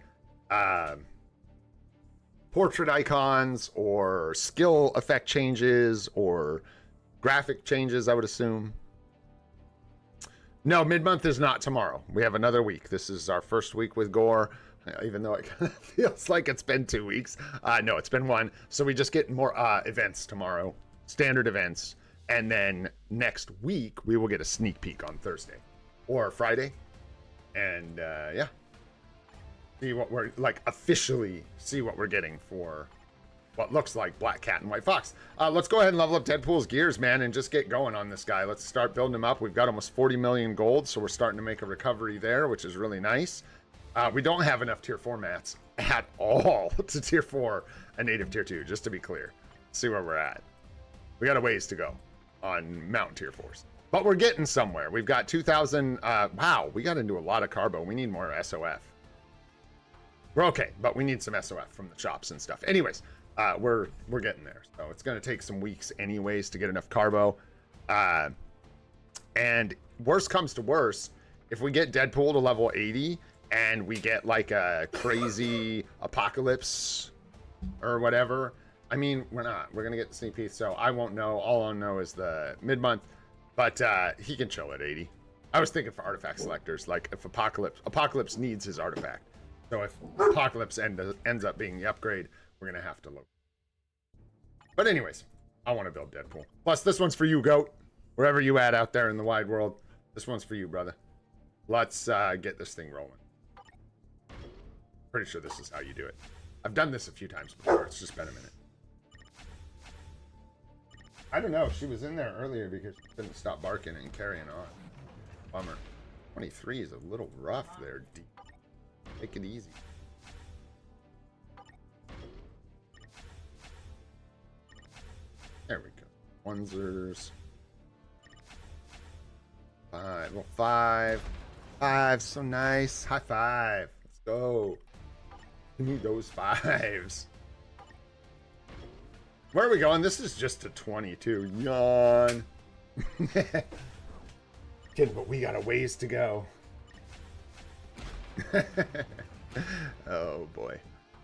portrait icons or skill effect changes or graphic changes, I would assume. No, mid-month is not tomorrow. We have another week. This is our first week with Gore, even though it kind of feels like it's been 2 weeks. No, it's been 1. So we just get more events tomorrow, standard events. And then next week, we will get a sneak peek on Thursday or Friday. And yeah, see what we're, like, officially see what we're getting for what looks like Black Cat and White Fox. Let's go ahead and level up Deadpool's gears, man, and just get going on this guy. Let's start building him up. We've got almost 40 million gold, so we're starting to make a recovery there, which is really nice. We don't have enough tier 4 mats at all to tier 4 a native tier 2, just to be clear. Let's see where we're at. We got a ways to go on mountain tier 4s, but we're getting somewhere. We've got 2,000. Wow, we got into a lot of carbo. We need more SOF. We're okay, but we need some SOF from the shops and stuff. Anyways, we're getting there. So it's going to take some weeks anyways to get enough carbo. And worst comes to worst, if we get Deadpool to level 80 and we get like a crazy apocalypse or whatever, I mean, we're not. We're going to get the sneak peek, so I won't know. All I'll know is the mid-month, but he can chill at 80. I was thinking for artifact selectors, like if Apocalypse needs his artifact. So if Apocalypse ends up being the upgrade, we're going to have to look. But anyways, I want to build Deadpool. Plus, this one's for you, Goat. Wherever you at out there in the wide world, this one's for you, brother. Let's get this thing rolling. Pretty sure this is how you do it. I've done this a few times before. It's just been a minute. I don't know. She was in there earlier because she couldn't stop barking and carrying on. Bummer. 23 is a little rough there, D. Take it easy. There we go. Onesers. 5. Well, 5. 5. So nice. High 5. Let's go. We need those 5s. Where are we going? This is just a 22. Yawn. Kidding, but we got a ways to go. Oh boy.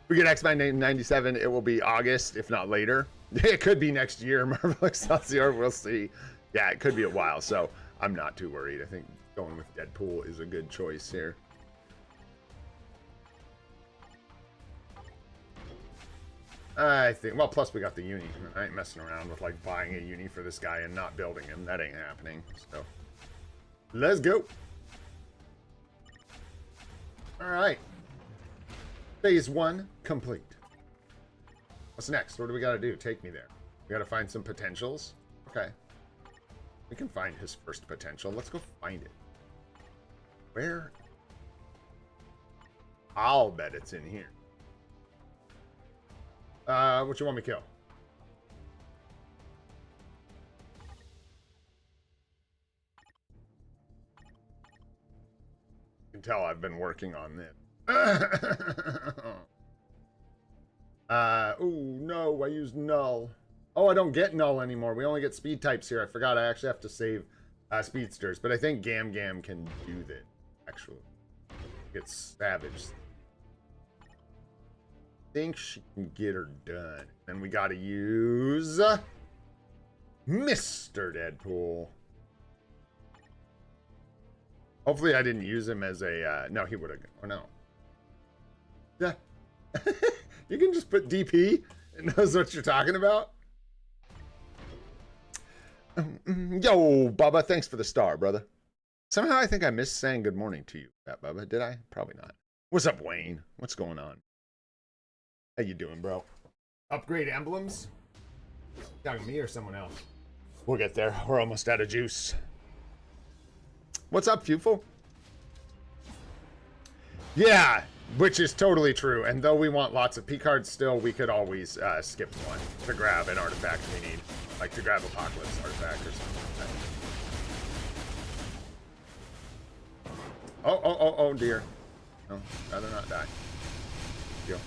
We get X-Men 97. It will be August, if not later. It could be next year. Marvel Excelsior. We'll see. Yeah, it could be a while. So I'm not too worried. I think going with Deadpool is a good choice here. I think, well, plus we got the uni. I ain't messing around with like buying a uni for this guy and not building him. That ain't happening. So let's go. All right. Phase 1 complete. What's next? What do we got to do? Take me there. We got to find some potentials. Okay. We can find his first potential. Let's go find it. Where? I'll bet it's in here. What you want me to kill? You can tell I've been working on this. Oh no, I used null. Oh, I don't get null anymore. We only get speed types here. I forgot I actually have to save speedsters, but I think Gam Gam can do that, actually. It's savage. Think she can get her done. And we gotta use Mr. Deadpool. Hopefully I didn't use him as a no, he would have, or no. Yeah. You can just put DP. It knows what you're talking about. Yo, Bubba, thanks for the star, brother. Somehow I think I missed saying good morning to you, Bubba. Did I? Probably not. What's up, Wayne? What's going on? How you doing, bro? Upgrade emblems? Talking to me or someone else? We'll get there. We're almost out of juice. What's up, Fuful? Yeah, which is totally true. And though we want lots of PCards still, we could always skip one to grab an artifact we need. Like to grab Apocalypse artifact or something like that. Oh dear. No, rather not die. Deal.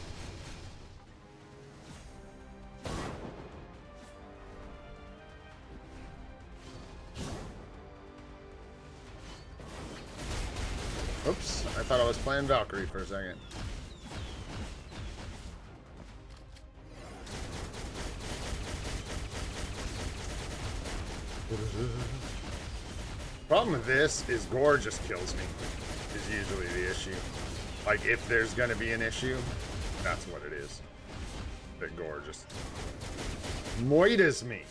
Oops, I thought I was playing Valkyrie for a second. Problem with this is gore just kills me, is usually the issue. Like, if there's gonna be an issue, that's what it is. That gore just moitas me.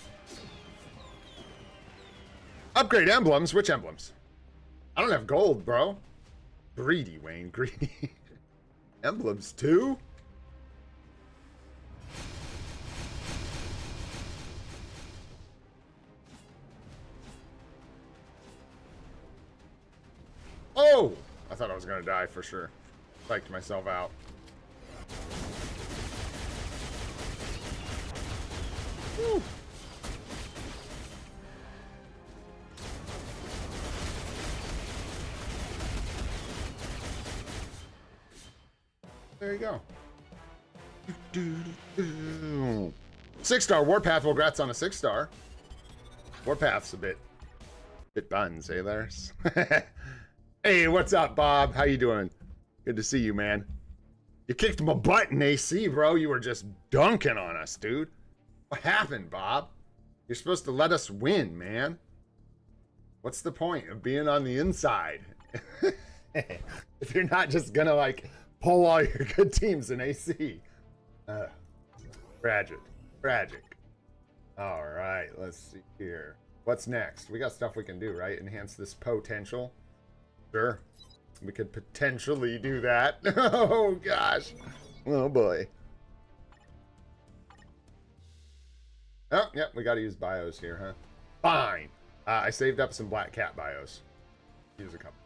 Upgrade emblems? Which emblems? I don't have gold, bro. Greedy, Wayne, greedy. Emblems too? Oh! I thought I was gonna die for sure. Psyched myself out. Woo. There you go. 6-star Warpath. Well, congrats on a 6-star. Warpath's a bit buns, eh, Lars? Hey, what's up, Bob? How you doing? Good to see you, man. You kicked my butt in AC, bro. You were just dunking on us, dude. What happened, Bob? You're supposed to let us win, man. What's the point of being on the inside? If you're not just gonna, like, pull all your good teams in AC. Tragic. Tragic. All right, let's see here. What's next? We got stuff we can do, right? Enhance this potential. Sure. We could potentially do that. Oh, gosh. Oh, boy. Oh, yep, we got to use bios here, huh? Fine. I saved up some Black Cat bios. Use a couple.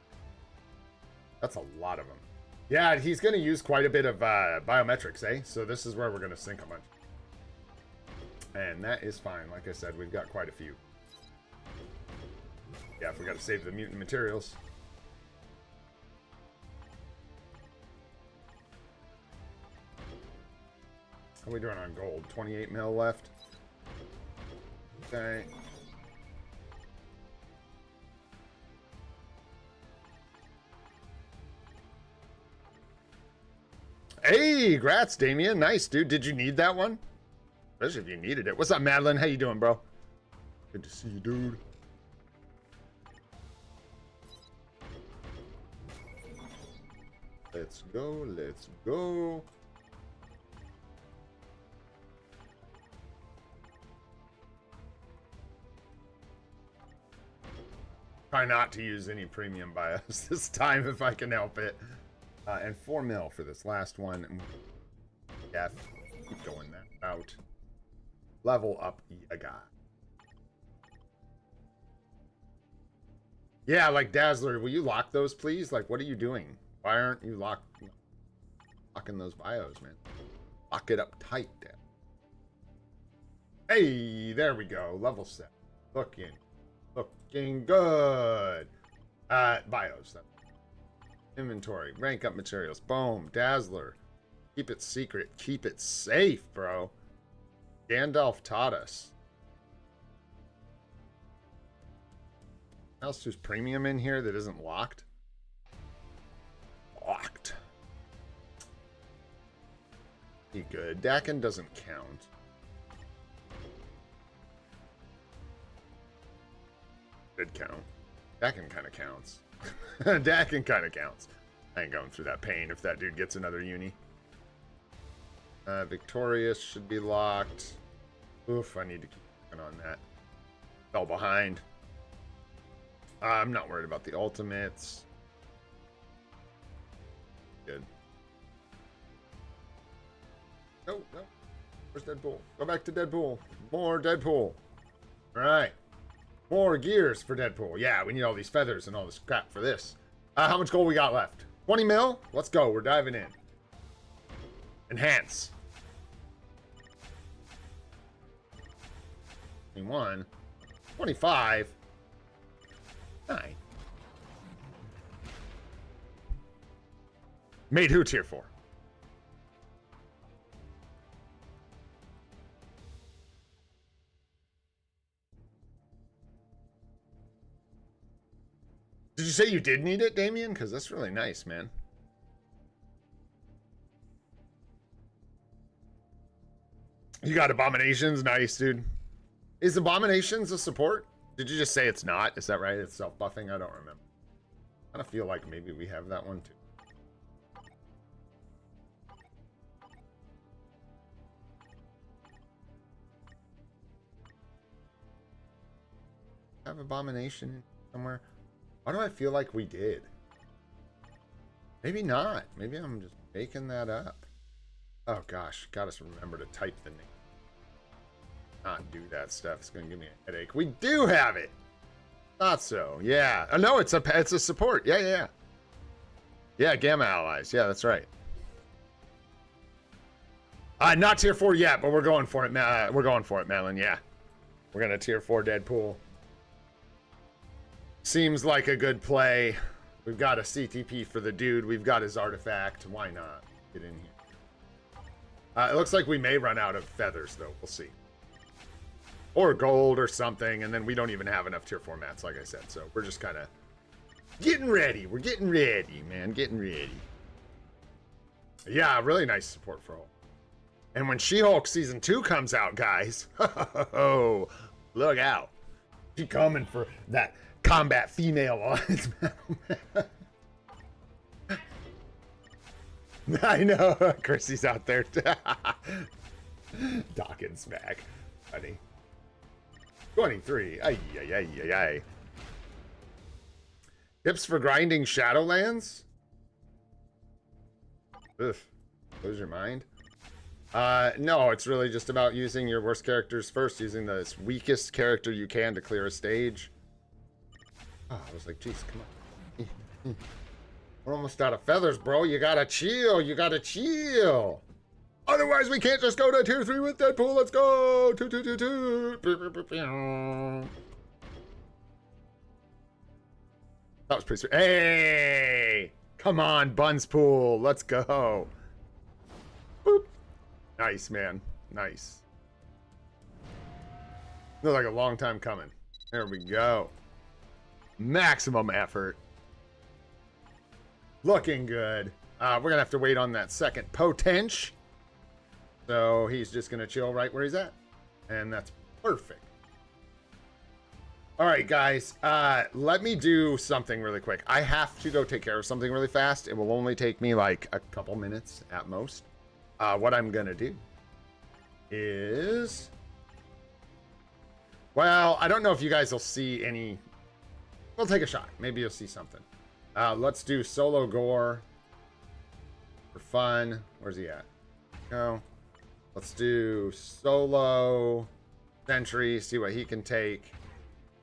That's a lot of them. Yeah, he's going to use quite a bit of biometrics, eh? So this is where we're going to sink a bunch. And that is fine. Like I said, we've got quite a few. Yeah, if we got to save the mutant materials. How are we doing on gold? 28 mil left. Okay. Hey, grats, Damien. Nice, dude. Did you need that one? Especially if you needed it. What's up, Madeline? How you doing, bro? Good to see you, dude. Let's go. Let's go. Try not to use any premium bios this time if I can help it. And 4 mil for this last one. Yeah, keep going that out. Level up Yaga. Yeah, like Dazzler, will you lock those, please? Like, what are you doing? Why aren't you locking those bios, man? Lock it up tight, Dan. Hey, there we go. Level 7. Looking good. Bios. Inventory. Rank up materials. Boom. Dazzler. Keep it secret. Keep it safe, bro. Gandalf taught us. What else is premium in here that isn't locked? Locked. Be good. Dakin doesn't count. Did count. Dakin kind of counts. Dakin kind of counts. I ain't going through that pain if that dude gets another uni. Victorious should be locked. Oof, I need to keep working on that. Fell behind. I'm not worried about the ultimates. Good. No. Where's Deadpool? Go back to Deadpool. More Deadpool. Alright. More gears for Deadpool. Yeah, we need all these feathers and all this crap for this. How much gold we got left? 20 mil? Let's go. We're diving in. Enhance. 21. 25. 9. Made who tier 4? Did you say you did need it, Damien? Because that's really nice, man. You got Abominations? Nice, dude. Is Abominations a support? Did you just say it's not? Is that right? It's self-buffing? I don't remember. I kind of feel like maybe we have that one too. Have Abomination somewhere? Why do I feel like we did? Maybe not. Maybe I'm just making that up. Oh gosh, gotta remember to type the name. Not do that stuff. It's gonna give me a headache. We do have it. Thought so. Yeah. Oh, no, it's a support. Yeah. Yeah, Gamma Allies. Yeah, that's right. Not tier 4 yet, but we're going for it. We're going for it, Madeline. Yeah, we're gonna tier 4 Deadpool. Seems like a good play. We've got a CTP for the dude. We've got his artifact. Why not? Get in here. It looks like we may run out of feathers, though. We'll see. Or gold or something, and then we don't even have enough tier 4 mats, like I said. So we're just kind of getting ready. We're getting ready, man. Getting ready. Yeah, really nice support for Hulk. And when She-Hulk Season 2 comes out, guys, oh, look out. She's coming for that combat female alliance. I know. Chrissy's out there. Dawkins back. Buddy. 23. Ay. Tips for grinding Shadowlands? Ugh. Lose your mind? No, it's really just about using your worst characters first, using the weakest character you can to clear a stage. Oh, I was like, geez, come on. We're almost out of feathers, bro. You gotta chill. You gotta chill. Otherwise, we can't just go to tier 3 with Deadpool. Let's go. That was pretty sweet. Hey! Come on, Buns Pool. Let's go. Boop. Nice, man. Nice. Looked like a long time coming. There we go. Maximum effort. Looking good. We're going to have to wait on that second potential. So he's just going to chill right where he's at. And that's perfect. All right, guys. Let me do something really quick. I have to go take care of something really fast. It will only take me like a couple minutes at most. What I'm going to do is... Well, I don't know if you guys will see any... We'll take a shot. Maybe you'll see something. Let's do solo gore for fun. Where's he at? No. Let's do solo sentry, see what he can take.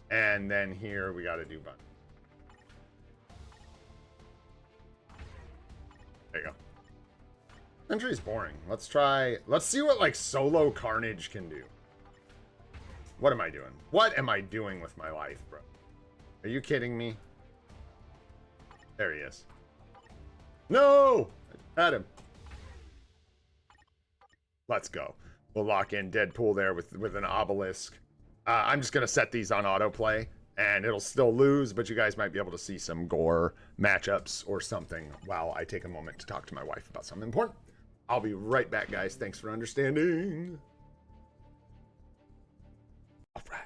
And then here we got to do bun. There you go. Sentry's boring. Let's see what like solo carnage can do. What am I doing? What am I doing with my life, bro? Are you kidding me? There he is. No! I had him. Let's go. We'll lock in Deadpool there with an obelisk. I'm just going to set these on autoplay, and it'll still lose, but you guys might be able to see some gore matchups or something while I take a moment to talk to my wife about something important. I'll be right back, guys. Thanks for understanding. All right.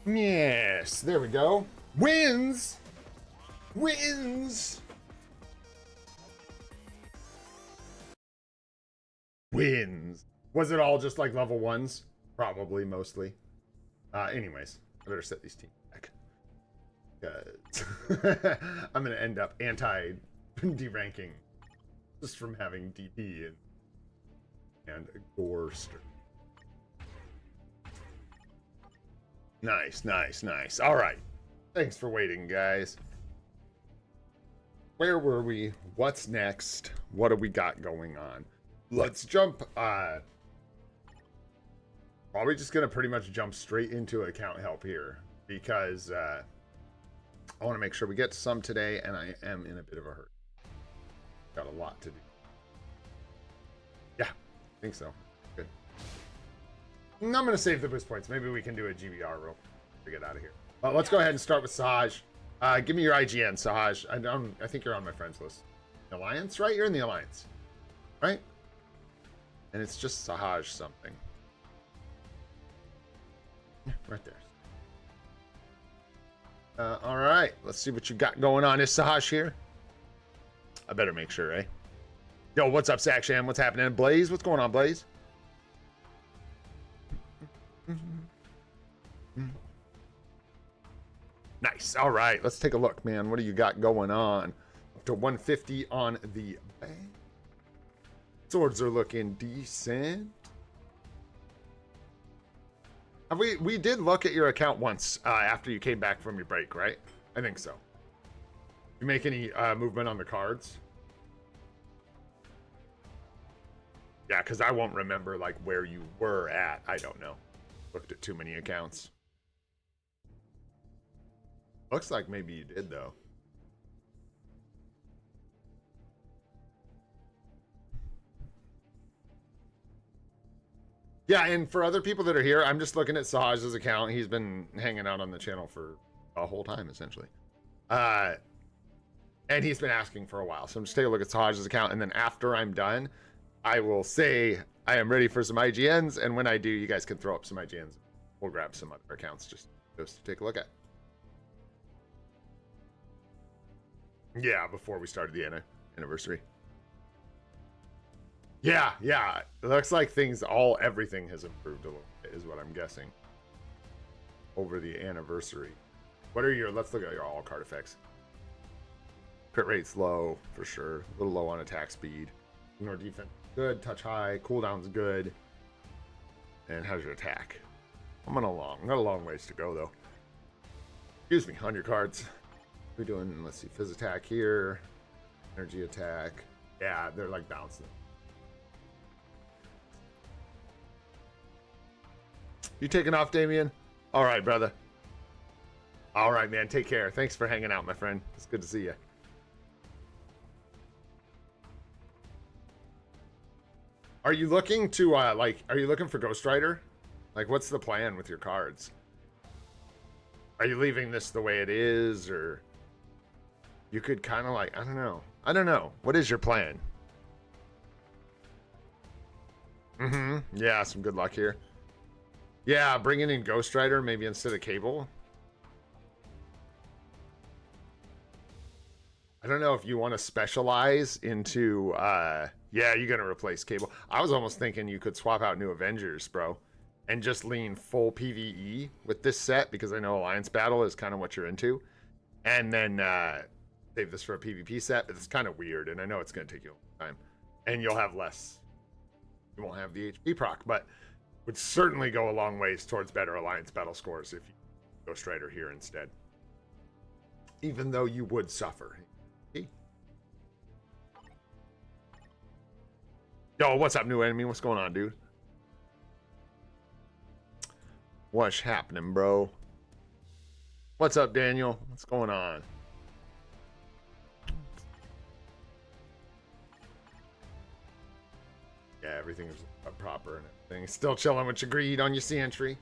Yes, there we go. Wins! Wins! Wins. Was it all just like level ones? Probably, mostly. Anyways, I better set these teams back. Because I'm going to end up anti-deranking just from having DP and Gorster. Nice, nice, nice. All right. Thanks for waiting, guys. Where were we? What's next? What do we got going on? Let's jump. Probably just going to pretty much jump straight into account help here because I want to make sure we get some today, and I am in a bit of a hurry. Got a lot to do. Yeah, I think so. Good. I'm going to save the boost points. Maybe we can do a GBR real quick to get out of here. Let's go ahead and start with Sahaj. Give me your IGN, Sahaj. I think you're on my friends list. Alliance, right? You're in the Alliance, right? And it's just Sahaj something. Yeah, right there. All right, let's see what you got going on. Is Sahaj here? I better make sure, eh? Yo, what's up, Saksham? What's happening? Blaze, what's going on, Blaze? Nice. All right, let's take a look, man. What do you got going on? Up to 150 on the bag. Swords are looking decent. We did look at your account once after you came back from your break, right? I think so. You make any movement on the cards? Yeah, because I won't remember like where you were at. I don't know. Looked at too many accounts. Looks like maybe you did, though. Yeah, and for other people that are here, I'm just looking at Sahaj's account. He's been hanging out on the channel for a whole time, essentially. And he's been asking for a while. So I'm just taking a look at Sahaj's account, and then after I'm done, I will say I am ready for some IGNs, and when I do, you guys can throw up some IGNs. We'll grab some other accounts just to take a look at. Yeah, before we started the anniversary. Yeah. It looks like everything has improved a little bit, is what I'm guessing. Over the anniversary. Let's look at your all card effects. Crit rate's low, for sure. A little low on attack speed. Ignore defense, good. Touch high. Cooldown's good. And how's your attack? I'm got a long ways to go, though. Excuse me, on your cards. We're doing, let's see, phys attack here, energy attack. Yeah, they're like bouncing. You taking off, Damien? All right, brother. All right, man. Take care. Thanks for hanging out, my friend. It's good to see you. Are you looking to are you looking for Ghost Rider? Like, what's the plan with your cards? Are you leaving this the way it is, or you could kind of like, I don't know. What is your plan? Yeah, some good luck here. Yeah, bringing in Ghost Rider maybe instead of Cable. I don't know if you want to specialize into yeah, you're gonna replace Cable. I was almost thinking you could swap out New Avengers, bro, and just lean full PvE with this set, because I know Alliance Battle is kind of what you're into, and then save this for a PvP set. But it's kind of weird, and I know it's gonna take you a long time, and you'll have less. You won't have the HP proc, but would certainly go a long ways towards better Alliance Battle scores if you Ghost Rider here instead. Even though you would suffer. Yo, what's up, new enemy? What's going on, dude? What's happening, bro? What's up, Daniel? What's going on? Yeah, everything is proper and everything. Still chilling with your greed on your sea entry.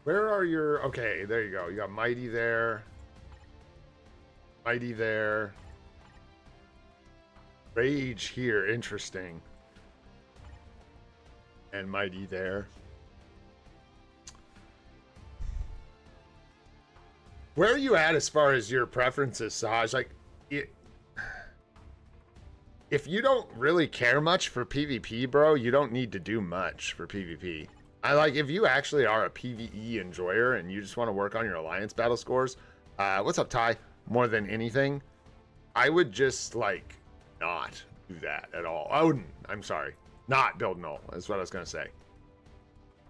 Where are your... Okay, there you go. You got Mighty there. Mighty there. Rage here, interesting. And Mighty there. Where are you at as far as your preferences, Saj? Like, if you don't really care much for PvP, bro, you don't need to do much for PvP. I like, if you actually are a PvE enjoyer and you just want to work on your alliance battle scores, what's up, Ty? More than anything, I would just, like, not do that at all. I wouldn't, I'm sorry. Not build null, is what I was going to say.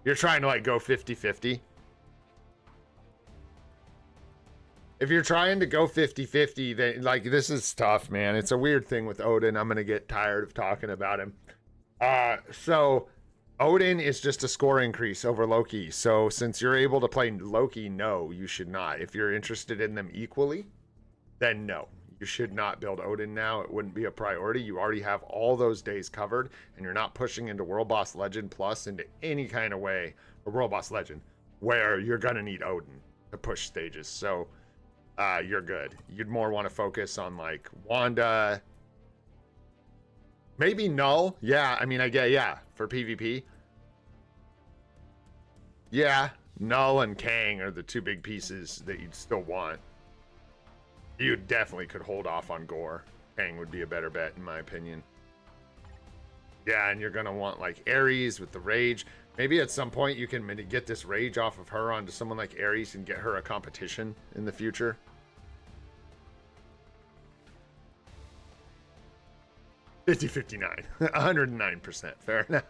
You're trying to, like, go 50-50. If you're trying to go 50-50, then, like, this is tough, man. It's a weird thing with Odin. I'm going to get tired of talking about him. So Odin is just a score increase over Loki. So since you're able to play Loki, no, you should not. If you're interested in them equally, then no. You should not build Odin now. It wouldn't be a priority. You already have all those days covered, and you're not pushing into World Boss Legend Plus into any kind of way, or World Boss Legend, where you're going to need Odin to push stages. So you're good. You'd more want to focus on, like, Wanda. Maybe Null. Yeah, I mean, I get, yeah, for PvP. Yeah, Null and Kang are the two big pieces that you'd still want. You definitely could hold off on Gore. Kang would be a better bet, in my opinion. Yeah, and you're going to want, like, Ares with the Rage. Maybe at some point you can get this Rage off of her onto someone like Ares and get her a competition in the future. 50-59. 109%. Fair enough.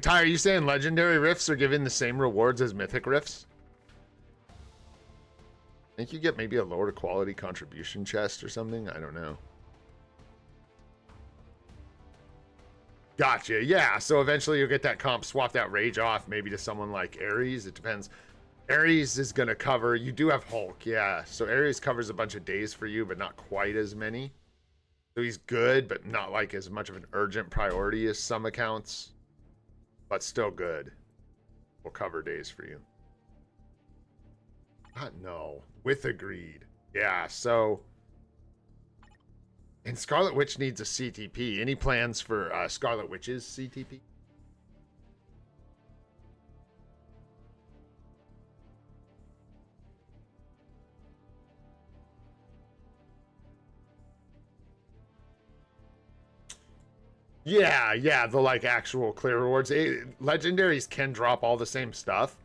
Ty, are you saying legendary rifts are given the same rewards as mythic rifts? I think you get maybe a lower quality contribution chest or something. I don't know. Gotcha. Yeah. So eventually you'll get that comp, swap that Rage off maybe to someone like Ares. It depends. Ares is going to cover. You do have Hulk. Yeah. So Ares covers a bunch of days for you, but not quite as many. So he's good, but not like as much of an urgent priority as some accounts. But still good. Will cover days for you. No. With Agreed. Yeah, so... And Scarlet Witch needs a CTP. Any plans for Scarlet Witch's CTP? Yeah, the, like, actual clear rewards. Legendaries can drop all the same stuff.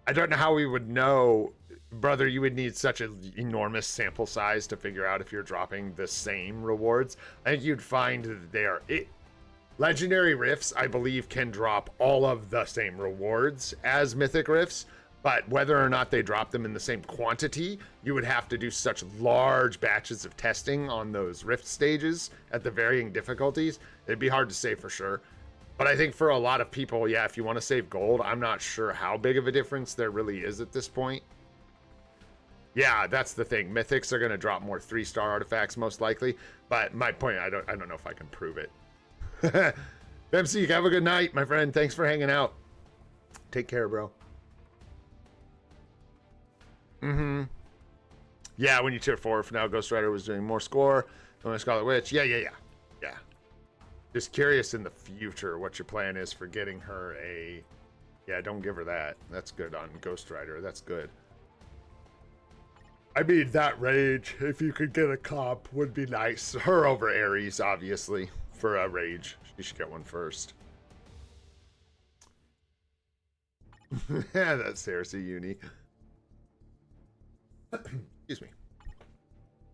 I don't know how we would know, brother. You would need such an enormous sample size to figure out if you're dropping the same rewards. I think you'd find that they are... Legendary Rifts, I believe, can drop all of the same rewards as Mythic Rifts, but whether or not they drop them in the same quantity, you would have to do such large batches of testing on those Rift stages at the varying difficulties. It'd be hard to say for sure. But I think for a lot of people, yeah, if you want to save gold, I'm not sure how big of a difference there really is at this point. Yeah, that's the thing. Mythics are going to drop more 3-star artifacts most likely, but my point, I don't know if I can prove it. MC, have a good night, my friend. Thanks for hanging out. Take care, bro. Yeah, when you tier 4, for now, Ghost Rider was doing more score. Only Scarlet Witch. Yeah. Just curious in the future what your plan is for getting her a... Yeah, don't give her that. That's good on Ghost Rider. That's good. I mean, that Rage, if you could get a comp, would be nice. Her over Ares, obviously, for a Rage. She should get one first. Yeah, that's Cersei Uni. Excuse me.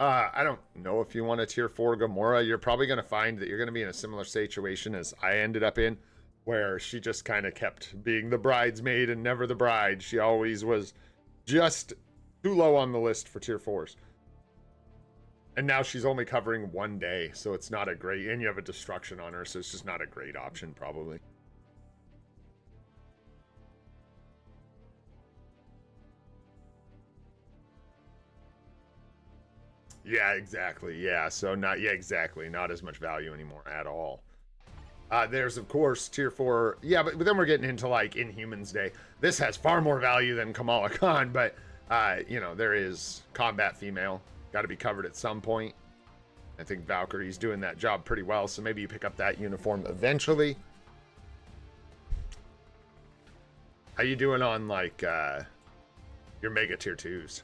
I don't know if you want a tier 4 Gamora. You're probably going to find that you're going to be in a similar situation as I ended up in, where she just kind of kept being the bridesmaid and never the bride. She always was just too low on the list for tier 4s. And now she's only covering one day, so it's not a great... And you have a destruction on her, so it's just not a great option, probably. Yeah, exactly. Yeah, so not, yeah, exactly. Not as much value anymore at all. There's, of course, tier 4. Yeah, but then we're getting into, like, Inhumans Day. This has far more value than Kamala Khan, but, you know, there is combat female. Got to be covered at some point. I think Valkyrie's doing that job pretty well, so maybe you pick up that uniform eventually. How you doing on, like, your mega tier 2s?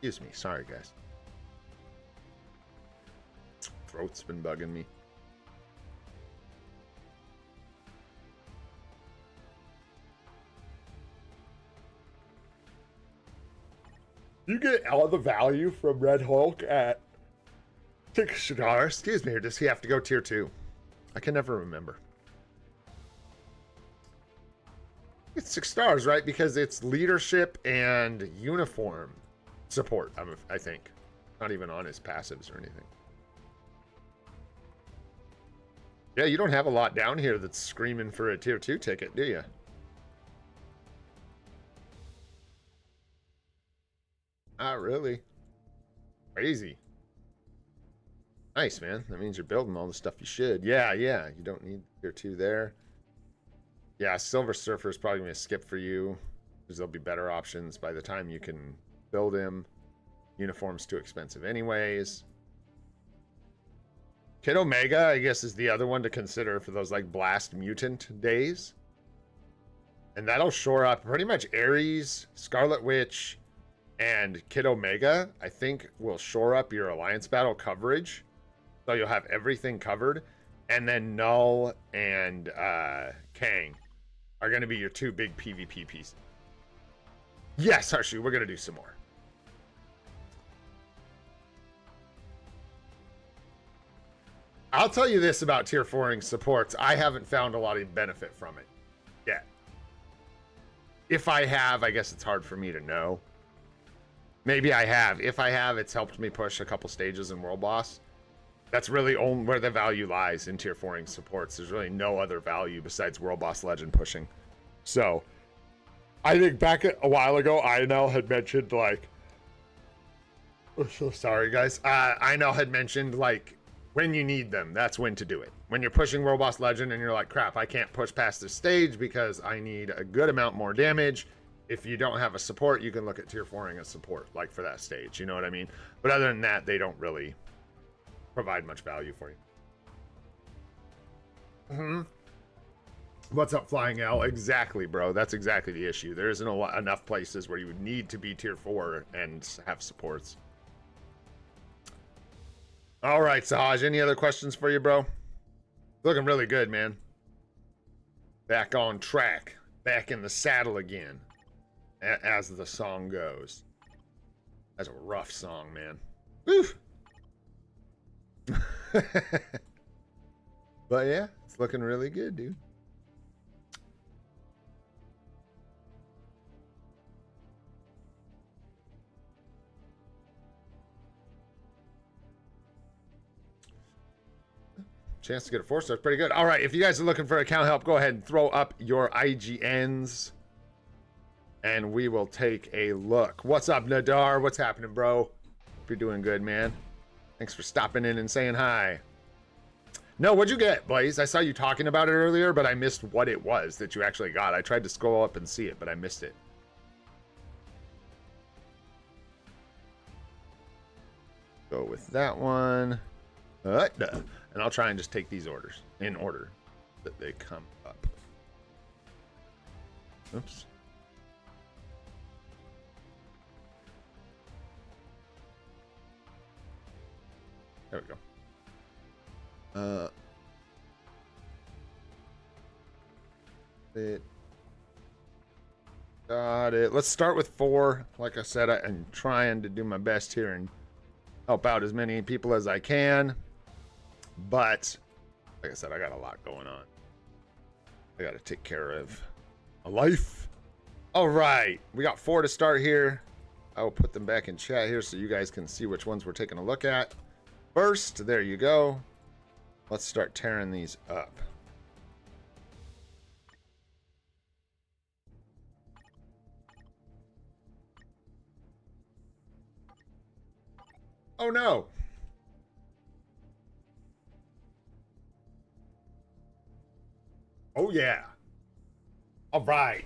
Excuse me. Sorry, guys. Throat's been bugging me. You get all the value from Red Hulk at $6. Excuse me, or does he have to go tier 2? I can never remember. It's $6, right? Because it's leadership and uniform support, I think. Not even on his passives or anything. Yeah, you don't have a lot down here that's screaming for a tier 2 ticket, do you? Not really. Crazy. Nice, man. That means you're building all the stuff you should. Yeah, yeah. You don't need tier 2 there. Yeah, Silver Surfer is probably going to skip for you, because there'll be better options by the time you can build him. Uniform's too expensive anyways. Kid Omega, I guess, is the other one to consider for those, like, Blast Mutant days. And that'll shore up pretty much Ares, Scarlet Witch, and Kid Omega, I think, will shore up your Alliance Battle coverage. So you'll have everything covered. And then Null and Kang are going to be your 2 big PvP pieces. Yes, Harshu, we're going to do some more. I'll tell you this about tier 4ing supports. I haven't found a lot of benefit from it yet. If I have, I guess it's hard for me to know. Maybe I have. If I have, it's helped me push a couple stages in World Boss. That's really only where the value lies in tier 4ing supports. There's really no other value besides World Boss Legend pushing. So, I think back a while ago, Inel had mentioned, like... Oh, so sorry, guys. Inel had mentioned, like, when you need them, that's when to do it. When you're pushing World Boss Legend and you're like, crap, I can't push past this stage because I need a good amount more damage. If you don't have a support, you can look at tier 4ing a support, like, for that stage. You know what I mean? But other than that, they don't really provide much value for you. What's up, Flying L? Exactly, bro. That's exactly the issue. There isn't enough places where you would need to be tier 4 and have supports. All right, Sahaj, any other questions for you, bro? Looking really good, man. Back on track. Back in the saddle again, as the song goes. That's a rough song, man. Woo! But yeah, it's looking really good, dude. Chance to get a 4-star is pretty good. All right, if you guys are looking for account help, go ahead and throw up your IGNs, and we will take a look. What's up, Nadar? What's happening, bro? Hope you're doing good, man. Thanks for stopping in and saying hi. No, what'd you get, Blaze? I saw you talking about it earlier, but I missed what it was that you actually got. I tried to scroll up and see it, but I missed it. Go with that one. And I'll try and just take these orders in order that they come up. Oops. There we go. Got it. Let's start with 4. Like I said, I'm trying to do my best here and help out as many people as I can. But, like I said, I got a lot going on. I got to take care of a life. All right. We got 4 to start here. I will put them back in chat here so you guys can see which ones we're taking a look at. First, there you go. Let's start tearing these up. Oh no. Oh yeah. All right.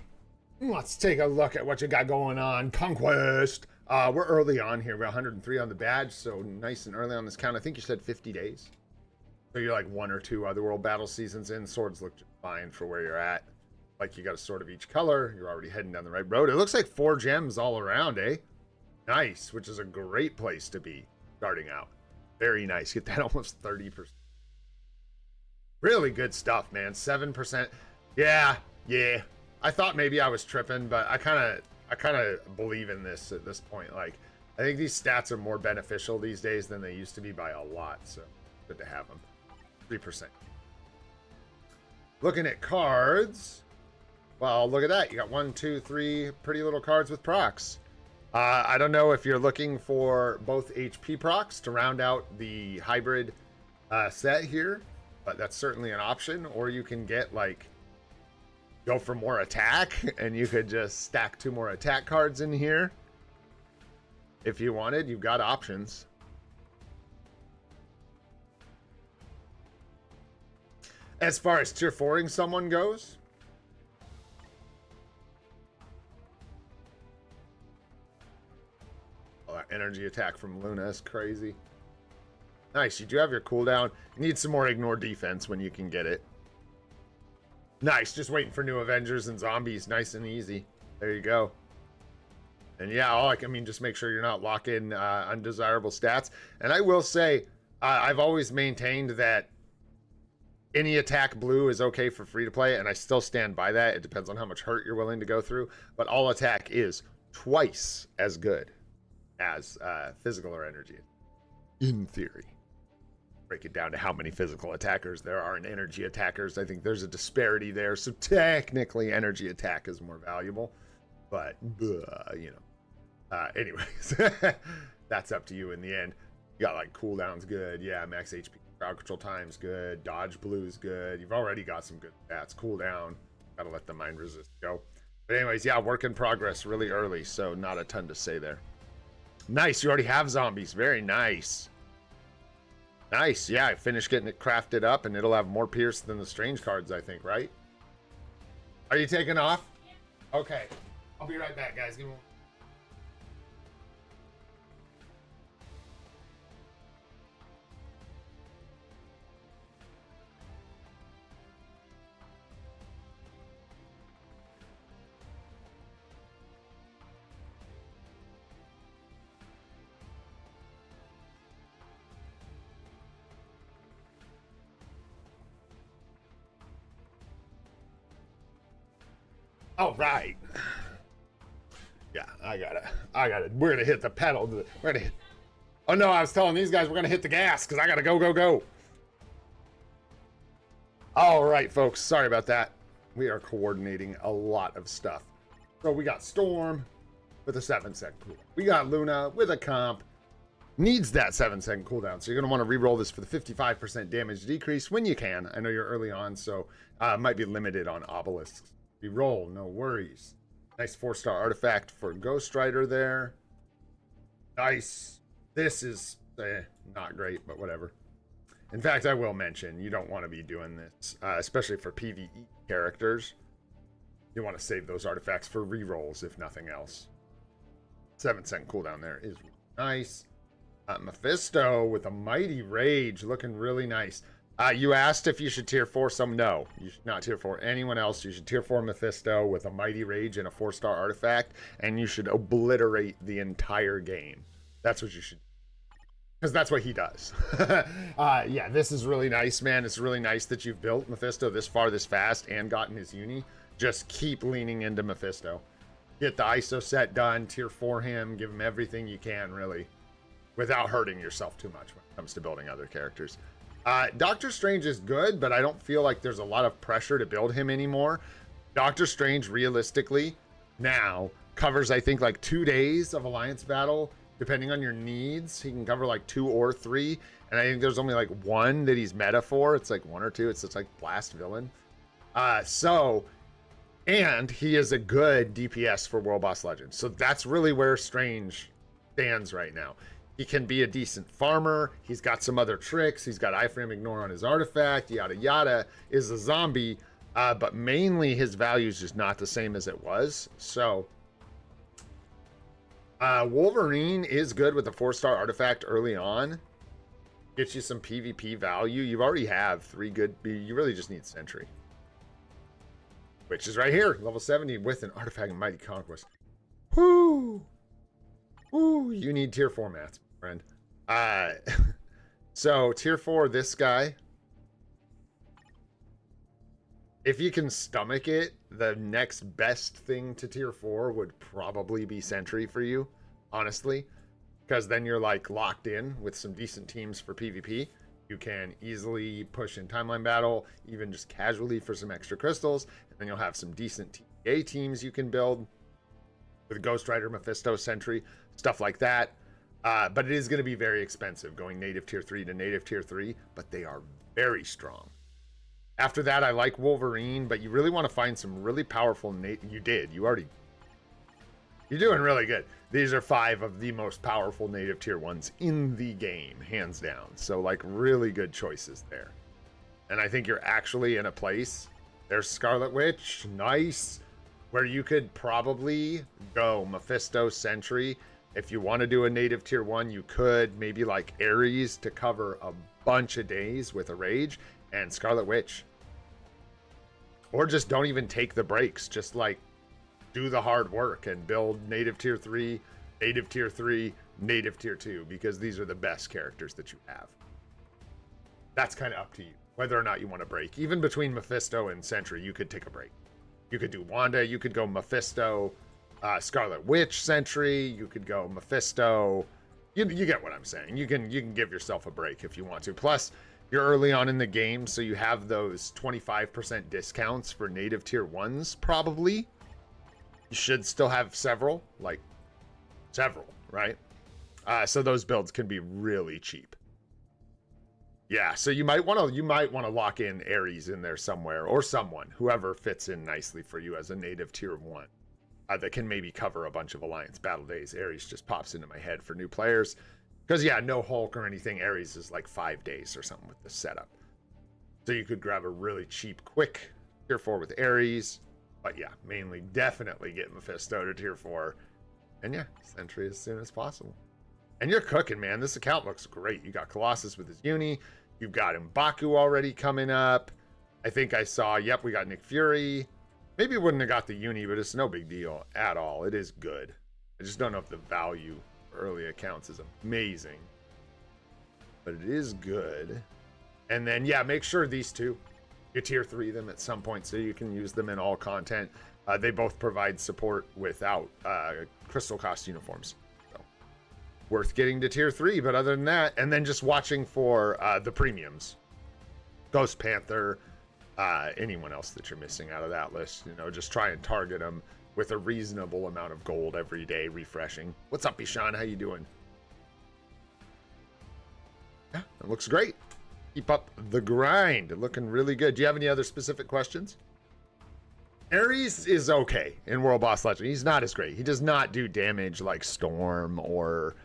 Let's take a look at what you got going on. Conquest. We're early on here. We're 103 on the badge, so nice and early on this count. I think you said 50 days. So you're like 1 or 2 Otherworld battle seasons in. Swords look just fine for where you're at. Like you got a sword of each color. You're already heading down the right road. It looks like 4 gems all around, eh? Nice, which is a great place to be starting out. Very nice. Get that almost 30%. Really good stuff, man. 7%. Yeah. I thought maybe I was tripping, but I kind of believe in this at this point. Like, I think these stats are more beneficial these days than they used to be by a lot. So good to have them. 3%. Looking at cards. Well, look at that. You got 1, 2, 3 pretty little cards with procs. I don't know if you're looking for both HP procs to round out the hybrid set here, but that's certainly an option. Or you can get like go for more attack, and you could just stack 2 more attack cards in here. If you wanted, you've got options. As far as tier 4ing someone goes, oh, that energy attack from Luna is crazy. Nice, you do have your cooldown. You need some more ignore defense when you can get it. Nice, just waiting for new Avengers and zombies, nice and easy. There you go. And yeah, I mean, just make sure you're not locking undesirable stats. And I will say, I've always maintained that any attack blue is okay for free to play, and I still stand by that. It depends on how much hurt you're willing to go through, but all attack is twice as good as physical or energy, in theory. Break it down to how many physical attackers there are and energy attackers. I think there's a disparity there, so technically energy attack is more valuable, but you know, anyways. That's up to you in the end. You got like cooldowns good, yeah, max HP crowd control time's good, dodge blue's good. You've already got some good stats. Cooldown, gotta let the mind resist go. But anyways, yeah, work in progress really early, so not a ton to say there. Nice, you already have zombies. Very nice. Nice, yeah, I finished getting it crafted up, and it'll have more pierce than the strange cards, I think, right? Are you taking off? Yeah. Okay, I'll be right back, guys. Give me one. All right. Yeah, I gotta. We're gonna hit the pedal. We're gonna hit. Oh no, I was telling these guys we're gonna hit the gas because I gotta go. All right, folks. Sorry about that. We are coordinating a lot of stuff. So we got Storm with a 7-second cooldown. We got Luna with a comp. Needs that 7-second cooldown. So you're gonna want to re-roll this for the 55% damage decrease when you can. I know you're early on, so might be limited on obelisks. Re-roll, no worries. Nice 4-star artifact for Ghost Rider there. Nice. This is not great, but whatever. In fact, I will mention, you don't want to be doing this, especially for PvE characters. You want to save those artifacts for re-rolls, if nothing else. 7-second cooldown there is nice. Mephisto with a Mighty Rage, looking really nice. You asked if you should tier 4 some. No, you should not tier 4 anyone else. You should tier 4 Mephisto with a Mighty Rage and a 4-star artifact, and you should obliterate the entire game. That's what you should, because that's what he does. Yeah, this is really nice, man. It's really nice that you've built Mephisto this far, this fast, and gotten his uni. Just keep leaning into Mephisto. Get the ISO set done, tier 4 him, give him everything you can, really, without hurting yourself too much when it comes to building other characters. Doctor Strange is good, but I don't feel like there's a lot of pressure to build him anymore. Doctor Strange, realistically, now covers, I think, like 2 days of Alliance battle, depending on your needs. He can cover like 2 or 3, and I think there's only like 1 that he's meta for. It's like 1 or 2. It's just like Blast Villain. And he is a good DPS for World Boss Legends. So that's really where Strange stands right now. He can be a decent farmer. He's got some other tricks. He's got Iframe ignore on his artifact, yada yada. Is a zombie, but mainly his value is just not the same as it was. So Wolverine is good with a 4-star artifact early on. Gets you some PvP value. You already have 3 good. You really just need Sentry, which is right here, level 70 with an artifact and Mighty Conquest. Whoo! Ooh, you need tier 4 mats, friend. So tier 4, this guy. If you can stomach it, the next best thing to tier 4 would probably be Sentry for you, honestly. Because then you're like locked in with some decent teams for PvP. You can easily push in timeline battle, even just casually for some extra crystals. And then you'll have some decent TA teams you can build with Ghost Rider, Mephisto, Sentry, stuff like that. But it is going to be very expensive going native tier 3 to native tier 3, but they are very strong. After that, I like Wolverine, but you really want to find some really powerful You're doing really good. These are 5 of the most powerful native tier 1s in the game, hands down. So, like, really good choices there. And I think you're actually in a place, there's Scarlet Witch, nice, where you could probably go Mephisto, Sentry. If you want to do a native tier 1, you could maybe like Ares to cover a bunch of days with a Rage, and Scarlet Witch. Or just don't even take the breaks. Just like do the hard work and build native tier 3, native tier 3, native tier 2, because these are the best characters that you have. That's kind of up to you, whether or not you want to break. Even between Mephisto and Sentry, you could take a break. You could do Wanda, you could go Mephisto, Scarlet Witch, Sentry, you could go Mephisto. You get what I'm saying. You can give yourself a break if you want to. Plus, you're early on in the game, so you have those 25% discounts for native tier 1s, probably. You should still have several, right? So those builds can be really cheap. Yeah, so you might want to lock in Ares in there somewhere, or someone, whoever fits in nicely for you as a native tier 1 that can maybe cover a bunch of Alliance battle days. Ares just pops into my head for new players. Because, yeah, no Hulk or anything. Ares is like 5 days or something with this setup. So you could grab a really cheap, quick tier 4 with Ares. But, yeah, mainly definitely get Mephisto to tier 4. And, yeah, Sentry as soon as possible. And you're cooking, man. This account looks great. You got Colossus with his uni. You've got M'Baku already coming up. I think I saw, yep, we got Nick Fury. Maybe wouldn't have got the uni, but it's no big deal at all. It is good. I just don't know if the value for early accounts is amazing. But it is good. And then, yeah, make sure these two, you tier 3 them at some point so you can use them in all content. They both provide support without crystal cost uniforms. So, worth getting to tier 3, but other than that, and then just watching for the premiums. Ghost Panther, anyone else that you're missing out of that list, you know, just try and target them with a reasonable amount of gold every day, refreshing. What's up, Ishan? How you doing? Yeah, it looks great. Keep up the grind. Looking really good. Do you have any other specific questions? Ares is okay in World Boss Legend. He's not as great. He does not do damage like Storm or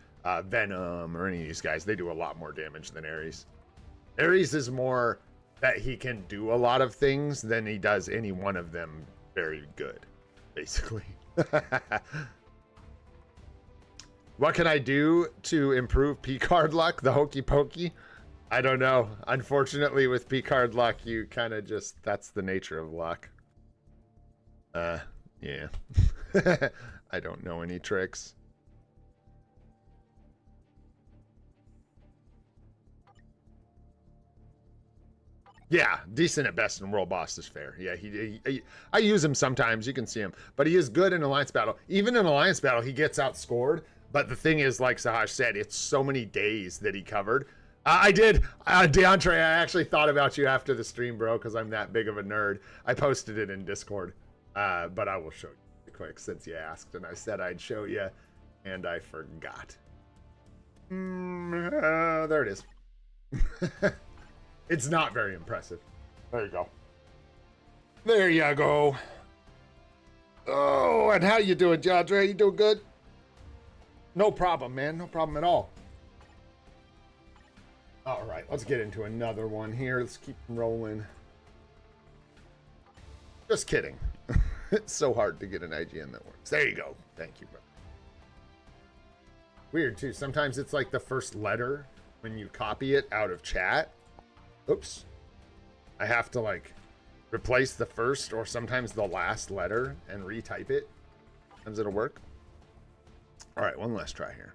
Venom or any of these guys. They do a lot more damage than Ares. Ares is more that he can do a lot of things than he does any one of them very good, basically. What can I do to improve PiCard luck? The hokey pokey? I don't know. Unfortunately, with PiCard luck, you kind of just, that's the nature of luck. Yeah. I don't know any tricks. Yeah, decent at best in World Boss is fair. Yeah, I use him sometimes. You can see him. But he is good in Alliance Battle. Even in Alliance Battle, he gets outscored. But the thing is, like Sahaj said, it's so many days that he covered. I did. DeAndre, I actually thought about you after the stream, bro, because I'm that big of a nerd. I posted it in Discord. But I will show you quick since you asked. And I said I'd show you. And I forgot. There it is. It's not very impressive. There you go. There you go. Oh, and how you doing, Jadre? You doing good? No problem, man. No problem at all. All right, let's get into another one here. Let's keep rolling. Just kidding. It's so hard to get an IGN that works. There you go. Thank you, bro. Weird, too. Sometimes it's like the first letter when you copy it out of chat. Oops. I have to, like, replace the first or sometimes the last letter and retype it. Sometimes it'll work. All right, one last try here.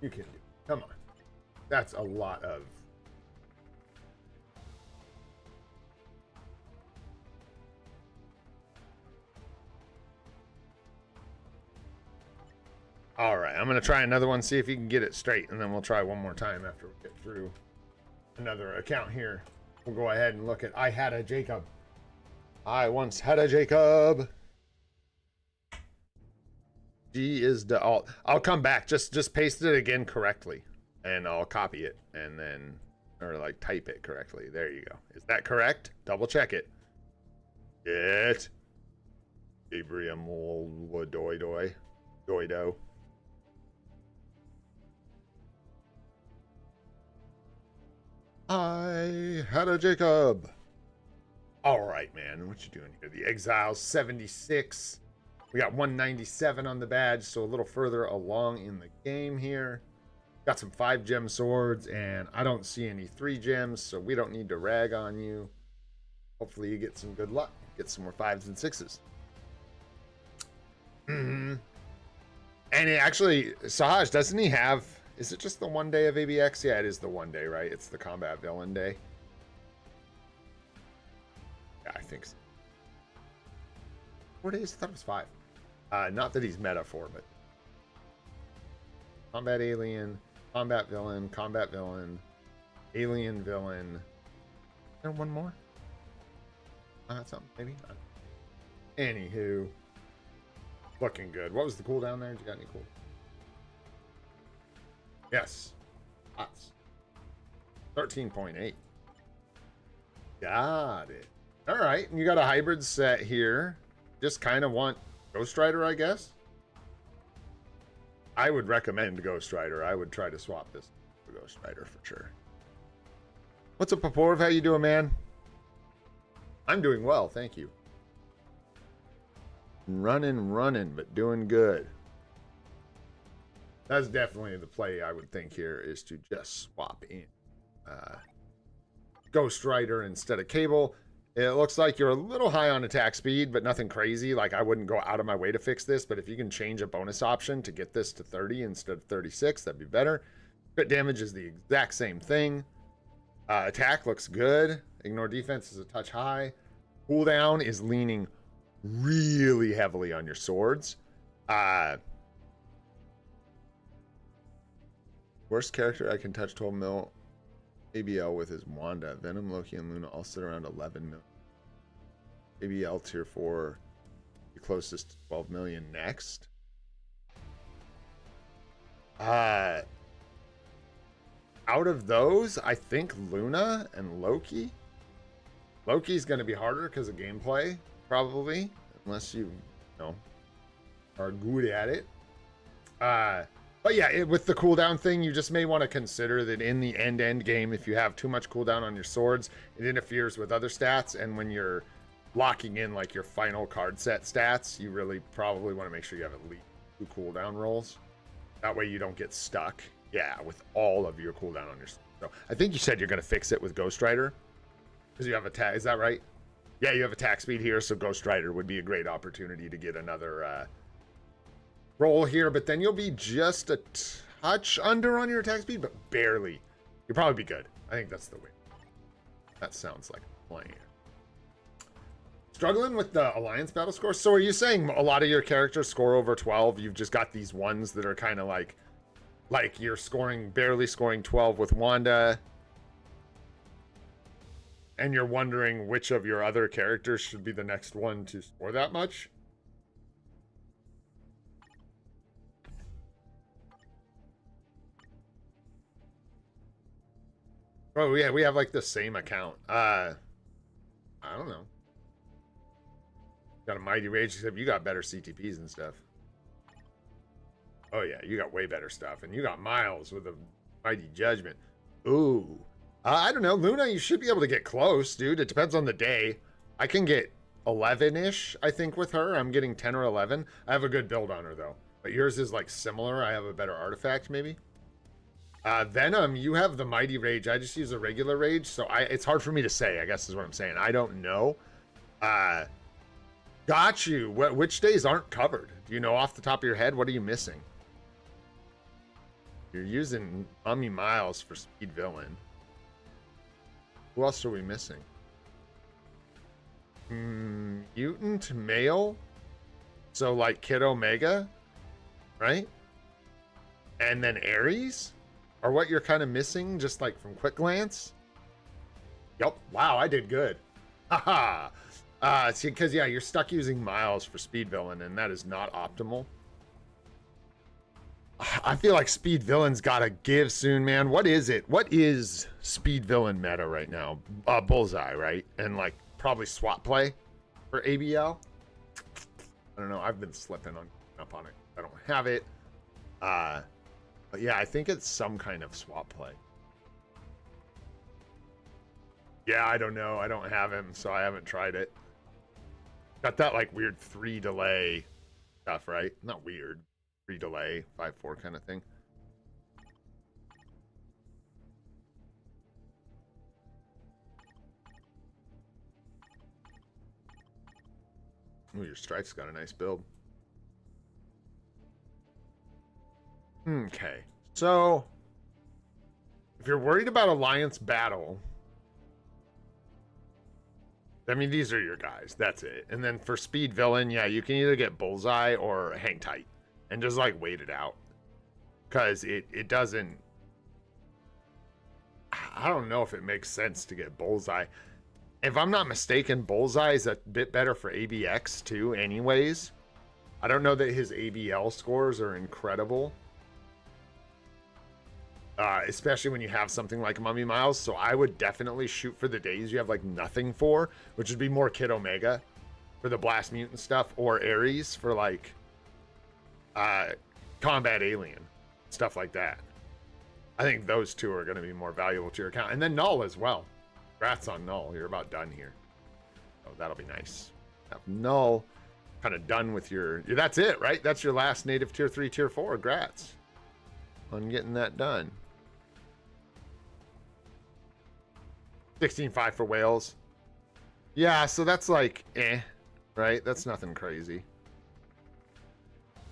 You can do it. Come on. That's a lot of... All right, I'm going to try another one, see if you can get it straight, and then we'll try one more time after we get through another account here. We'll go ahead and look at I Had a Jacob. I once had a Jacob. G is the alt. I'll come back. Just paste it again correctly, and I'll copy it, and then, or like type it correctly. There you go. Is that correct? Double check it. It. Abraham Doido. I had a Jacob. All right, man. What you doing here? The Exiles 76. We got 197 on the badge, so a little further along in the game here. Got some 5-gem swords, and I don't see any 3 gems, so we don't need to rag on you. Hopefully you get some good luck. Get some more 5s and 6s. And it actually, Sahaj, doesn't he have... Is it just the 1 day of ABX? Yeah, it is the 1 day, right? It's the combat villain day. Yeah, I think so. 4 days? I thought it was 5. Not that he's metaphor, but combat alien, combat villain, alien villain. Is there one more? Something maybe. Anywho, looking good. What was the cooldown there? Did you got any cool? Yes. Lots. 13.8. Got it. All right. You got a hybrid set here. Just kind of want Ghost Rider, I guess. I would recommend Ghost Rider. I would try to swap this for Ghost Rider for sure. What's up, Paporv? How you doing, man? I'm doing well, thank you. Running, but doing good. That's definitely the play I would think here, is to just swap in Ghost Rider instead of Cable. It looks like you're a little high on attack speed, but nothing crazy. Like, I wouldn't go out of my way to fix this, but if you can change a bonus option to get this to 30 instead of 36, that'd be better. Crit damage is the exact same thing. Attack looks good. Ignore defense is a touch high. Cooldown is leaning really heavily on your swords. Worst character I can touch 12 mil ABL with is Wanda. Venom, Loki, and Luna all sit around 11 mil. ABL tier 4, the closest to 12 million next. Out of those, I think Luna and Loki. Loki's going to be harder because of gameplay, probably, unless you know, are good at it. But yeah, with the cooldown thing, you just may want to consider that in the end game, if you have too much cooldown on your swords, it interferes with other stats. And when you're locking in like your final card set stats, you really probably want to make sure you have at least 2 cooldown rolls. That way you don't get stuck, yeah, with all of your cooldown on your swords. So I think you said you're going to fix it with Ghost Rider because you have attack. Is that right? Yeah, you have attack speed here, so Ghost Rider would be a great opportunity to get another roll here, but then you'll be just a touch under on your attack speed, but barely. You'll probably be good. I think that's the way. That sounds like a plan. Struggling with the Alliance battle score. So are you saying a lot of your characters score over 12? You've just got these ones that are kind of like you're barely scoring 12 with Wanda, and you're wondering which of your other characters should be the next one to score that much? Oh yeah, we have like the same account. I don't know. Got a mighty rage, except you got better CTPs and stuff. Oh yeah, you got way better stuff, and you got Miles with a Mighty Judgment. Ooh. I don't know. Luna, you should be able to get close, dude. It depends on the day. I can get 11-ish, I think, with her. I'm getting 10 or 11. I have a good build on her, though. But yours is, like, similar. I have a better artifact, maybe. Venom, you have the Mighty Rage. I just use a regular Rage, so it's hard for me to say, I guess is what I'm saying. I don't know. Got you. Which days aren't covered? Do you know off the top of your head? What are you missing? You're using Mummy Miles for Speed Villain. Who else are we missing? Mutant Male? So like Kid Omega, right? And then Ares? Are what you're kind of missing just like from quick glance? Yep. Wow, I did good. Haha. See, because yeah, you're stuck using Miles for Speed Villain, and that is not optimal. I feel like Speed Villain's gotta give soon, man. What is it? What is Speed Villain meta right now? Bullseye, right? And like probably swap play for ABL. I don't know. I've been slipping up on it. I don't have it. But yeah, I think it's some kind of swap play. Yeah, I don't know. I don't have him, so I haven't tried it. Got that like weird 3 delay stuff, right? Not weird. 3 delay, 5-4 kind of thing. Ooh, your strike's got a nice build. Okay, so if you're worried about Alliance Battle, I mean, these are your guys. That's it. And then for Speed Villain, yeah, you can either get Bullseye or Hang Tight and just like wait it out. Because it doesn't... I don't know if it makes sense to get Bullseye. If I'm not mistaken, Bullseye is a bit better for ABX too anyways. I don't know that his ABL scores are incredible. Especially when you have something like Mummy Miles. So I would definitely shoot for the days you have like nothing for, which would be more Kid Omega for the Blast Mutant stuff, or Ares for like Combat Alien, stuff like that. I think those two are going to be more valuable to your account. And then Null as well. Congrats on Null. You're about done here. Oh, that'll be nice. Have Null kind of done with your... That's it, right? That's your last native tier 3, tier 4. Congrats on getting that done. 16.5 for Whales. Yeah, so that's like, right? That's nothing crazy.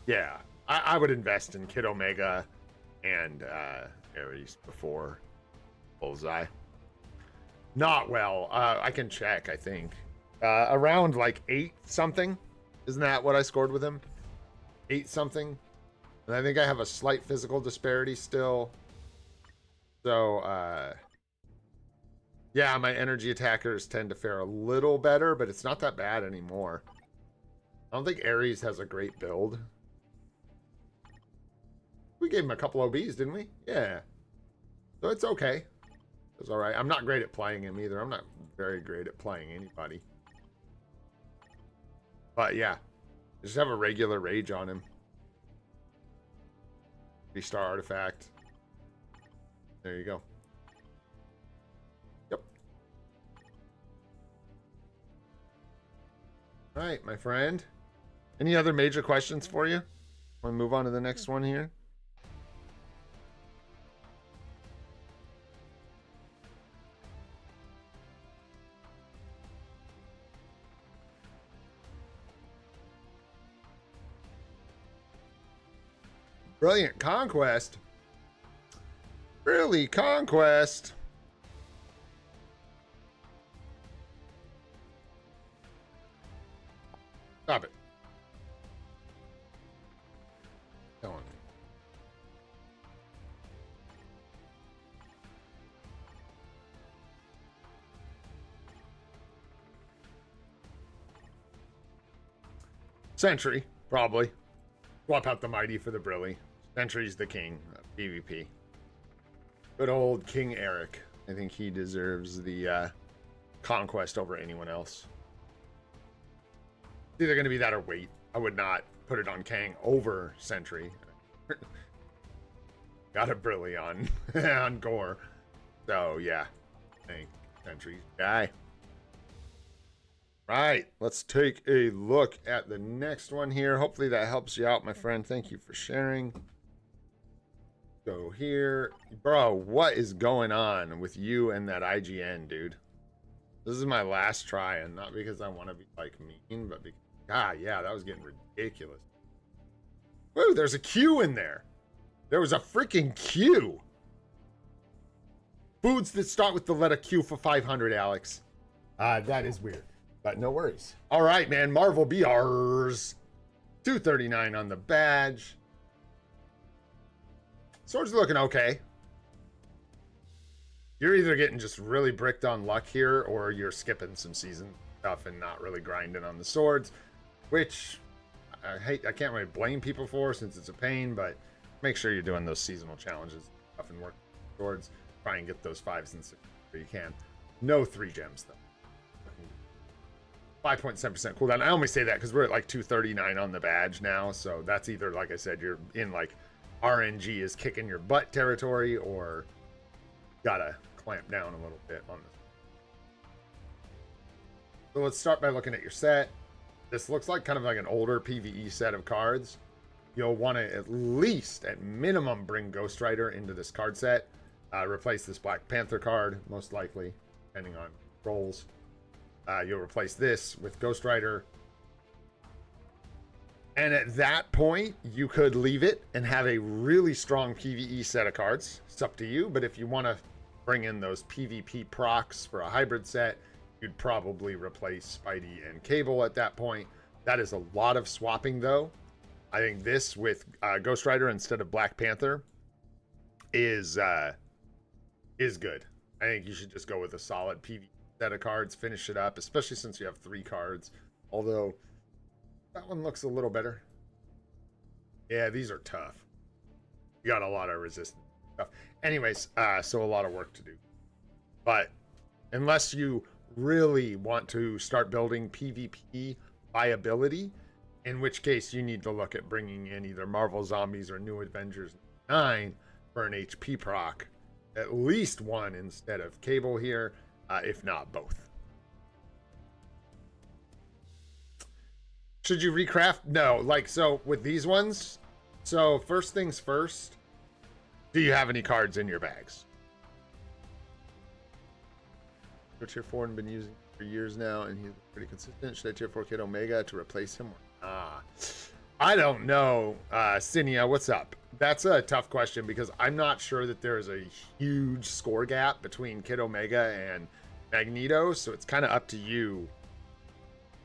Yeah, I would invest in Kid Omega and Ares before Bullseye. Not well. I can check, I think. Around like 8 something. Isn't that what I scored with him? 8 something. And I think I have a slight physical disparity still. So, yeah, my energy attackers tend to fare a little better, but it's not that bad anymore. I don't think Ares has a great build. We gave him a couple OBs, didn't we? Yeah. So it's okay. It's all right. I'm not great at playing him either. I'm not very great at playing anybody. But yeah, just have a regular rage on him. 3-star artifact. There you go. Yep. All right, my friend. Any other major questions for you? Want to move on to the next one here? Brilliant Conquest. Really, Conquest. Stop it. Go on. Sentry, probably. Swap out the Mighty for the Brilly. Sentry's the king of PvP. Good old King Eric. I think he deserves the Conquest over anyone else. It's either going to be that or wait. I would not put it on Kang over Sentry. got a Brillion on Gore. So yeah, thank Country guy. Right, let's take a look at the next one here. Hopefully that helps you out, my friend. Thank you for sharing. Go here. Bro, what is going on with you and that IGN, dude? This is my last try, and not because I want to be, like, mean, but because... yeah, that was getting ridiculous. Woo, there's a Q in there. There was a freaking Q. Foods that start with the letter Q for 500, Alex. That is weird, but no worries. All right, man, Marvel BRs. 239 on the badge. Sword's looking okay. You're either getting just really bricked on luck here, or you're skipping some season stuff and not really grinding on the swords, which I can't really blame people for since it's a pain, but make sure you're doing those seasonal challenges stuff and work swords. Try and get those 5s and 6s where you can. No 3 gems though. 5.7% cooldown. I only say that because we're at like 239 on the badge now, so that's either, like I said, you're in like RNG is kicking your butt territory, or gotta clamp down a little bit on this. So let's start by looking at your set. This looks like kind of like an older PvE set of cards. You'll want to at least, at minimum, bring Ghost Rider into this card set. Replace this Black Panther card, most likely, depending on rolls. You'll replace this with Ghost Rider. And at that point, you could leave it and have a really strong PvE set of cards. It's up to you, but if you want to bring in those PvP procs for a hybrid set, you'd probably replace Spidey and Cable at that point. That is a lot of swapping, though. I think this with Ghost Rider instead of Black Panther is good. I think you should just go with a solid PvE set of cards, finish it up, especially since you have 3 cards. Although... that one looks a little better. Yeah, these are tough. You got a lot of resistance stuff. Anyways, so a lot of work to do. But unless you really want to start building PvP viability, in which case you need to look at bringing in either Marvel Zombies or New Avengers 9 for an HP proc. At least one instead of Cable here, if not both. Should you recraft? No, like, so with these ones, so first things first, do you have any cards in your bags? Tier 4 and been using for years now, and he's pretty consistent. Should I tier 4 Kid Omega to replace him? I don't know. Cinia, what's up? That's a tough question because I'm not sure that there's a huge score gap between Kid Omega and Magneto, so it's kind of up to you.